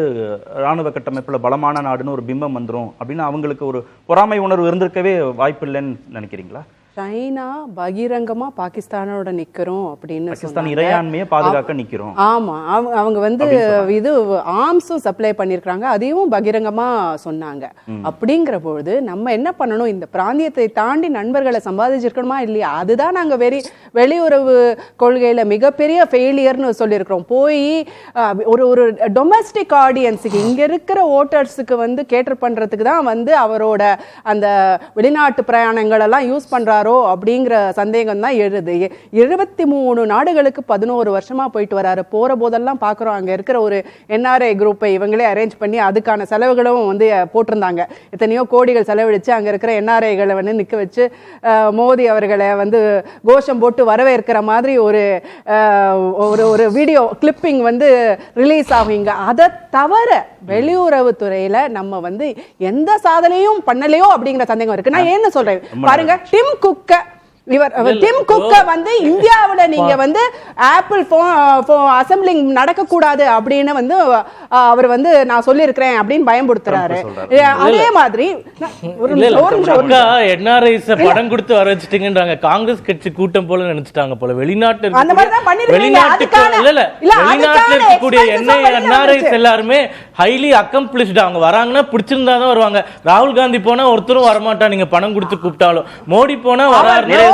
ராணுவ கட்டமைப்புல பலமான நாடுன்னு ஒரு பிம்பம் வந்துடும் அப்படின்னு அவங்களுக்கு ஒரு பொறாமை உணர்வு இருந்திருக்கவே வாய்ப்பு இல்லைன்னு நினைக்கிறீங்களா? சைனா பகிரங்கமா பாகிஸ்தானோட நிக்கிறோம் அப்படின்னு பாகிஸ்தான் இறையாண்மையை பாதுகாக்க நிக்கிறோம். ஆமா, அவங்க வந்து இது ஆர்ம்ஸும் சப்ளை பண்ணிருக்காங்க, அதையும் பகிரங்கமா சொன்னாங்க. அப்படிங்கிற பொழுது நம்ம என்ன பண்ணணும்? இந்த பிராந்தியத்தை தாண்டி நண்பர்களை சம்பாதிச்சிருக்கணுமா இல்லையா? அதுதான் நாங்க வெளியுறவு கொள்கையில மிகப்பெரிய ஃபெயிலியர்னு சொல்லியிருக்கிறோம். போய் ஒரு டொமஸ்டிக் ஆடியன்ஸுக்கு, இங்க இருக்கிற ஓட்டர்ஸுக்கு வந்து கேட்டர் பண்றதுக்கு தான் வந்து அவரோட அந்த வெளிநாட்டு பிரயாணங்கள் எல்லாம் யூஸ் பண்றாரு அப்படிங்கிற சந்தேகம் தான் எழுது. 23 நாடுகளுக்கு 11 வருஷமா போயிட்டு வராரு. போற போதெல்லாம் பாக்குறோம் அங்க இருக்கிற ஒரு NRI குரூப்பை இவங்களே அரேஞ்ச் பண்ணி அதுக்கான செலவுகளும் வந்து போட்டிருந்தாங்க. எத்தனையோ கோடிகள் செலவழிச்சு அங்க இருக்கிற NRIகளை வந்து நிக்க வச்சு மோடி அவர்களை வந்து கோஷம் போட்டு வரவேற்கிற மாதிரி ஒரு வீடியோ கிளிப்பிங் வந்து ரிலீஸ் ஆகுங்க. அதை தவிர வெளியுறவுத்துறையில நம்ம வந்து எந்த சாதனையும் பண்ணலையோ அப்படிங்கிற சந்தேகம் இருக்கு. நான் என்ன சொல்றேன் பாருங்க, டிம் குக்க இவர் டிம் குக்க வந்து இந்தியாவுல நீங்க வந்து ஆப்பிள் அசம்பிளிங் நடக்க கூடாது அப்படின்னு வந்து அவர் வந்து நான் சொல்லியிருக்கிறேன் அப்படின்னு பயன்படுத்துறாரு. அதே மாதிரி என்ஆர்ஐஸ் படம் கொடுத்து வர வச்சிட்டீங்கன்றாங்க. காங்கிரஸ் கட்சி கூட்டம் போல நினைச்சிட்டாங்க போல. வெளிநாட்டுல இருக்கக்கூடிய என்ஆர்ஐஸ் எல்லாருமே ஹைலி அக்கம்ப்ளிஷ்ட். அவங்க வராங்கன்னா பிடிச்சிருந்தா தான் வருவாங்க. ராகுல் காந்தி போனா ஒருத்தரும் வரமாட்டா நீங்க பணம் கொடுத்து கூப்பிட்டாலும். மோடி போனா வராரு.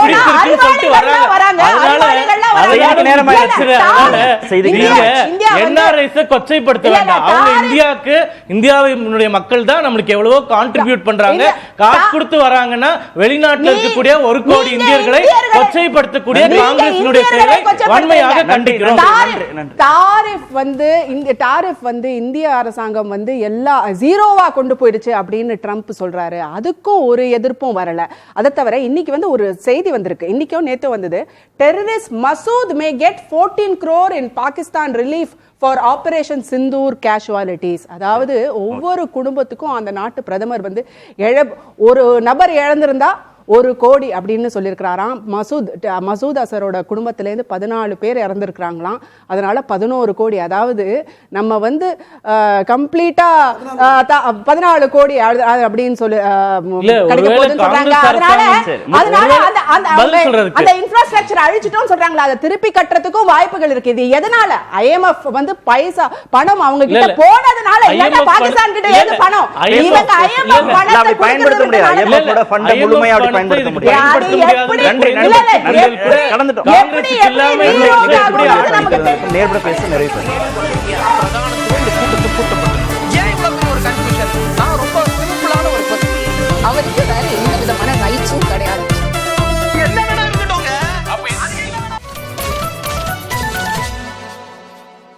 கொச்சைப்படுத்த வேண்டாம். அவங்க இந்தியாவுடைய மக்கள் தான் நம்மளுக்கு எவ்வளவோ கான்ட்ரிபியூட் பண்றாங்க. காசு கொடுத்து வராங்கன்னா வெளிநாட்டில் இருக்கக்கூடிய 1 கோடி இந்தியர்களை கொச்சைப்படுத்தக்கூடிய காங்கிரசினுடைய செயலை வன்மையாக கண்டிக்கிறோம். டாரிஃப் வந்து இந்திய அரசாங்கம் வந்து எல்லா ஜீரோவா கொண்டு போயிருச்சு அப்படின்னு ட்ரம்ப் சொல்றாரு. அதுக்கும் ஒரு எதிர்ப்பும் வரல. அதை தவிர இன்னைக்கு வந்து ஒரு செய்தி வந்திருக்கு. இன்னைக்கும் நேத்து வந்தது. Terrorist Masood May get 14 crore in Pakistan relief for Operation Sindoor casualties. அதாவது ஒவ்வொரு குடும்பத்துக்கும் அந்த நாட்டு பிரதமர் வந்து ஒரு நபர் இழந்திருந்தா 1 கோடி அப்படின்னு சொல்லியிருக்கிறாராம். மசூத் அசரோட குடும்பத்திலேருந்து 14 பேர் இறந்துருக்கிறாங்களாம். அதனால 11 கோடி. அதாவது நம்ம வந்து கம்ப்ளீட்டா 14 கோடி அப்படின்னு சொல்லி கிடைக்க போகுதுன்னு சொல்றாங்க. அதனால அந்த இன்ஃப்ராஸ்ட்ரக்சர் அழிச்சிட்டோம்னு சொல்றாங்களா, அதை திருப்பி கட்டுறதுக்கும் வாய்ப்புகள் இருக்கு. இது எதனால? IMF வந்து பணம் அவங்க கிட்ட போனதுனால, இல்லன்னா பாகிஸ்தான் கிட்ட ஏது பணம் இவங்க IMF பணத்தை பயன்படுத்த முடியாது. பயன்படுத்த முடியாது. நேர்பட பேச நிறைய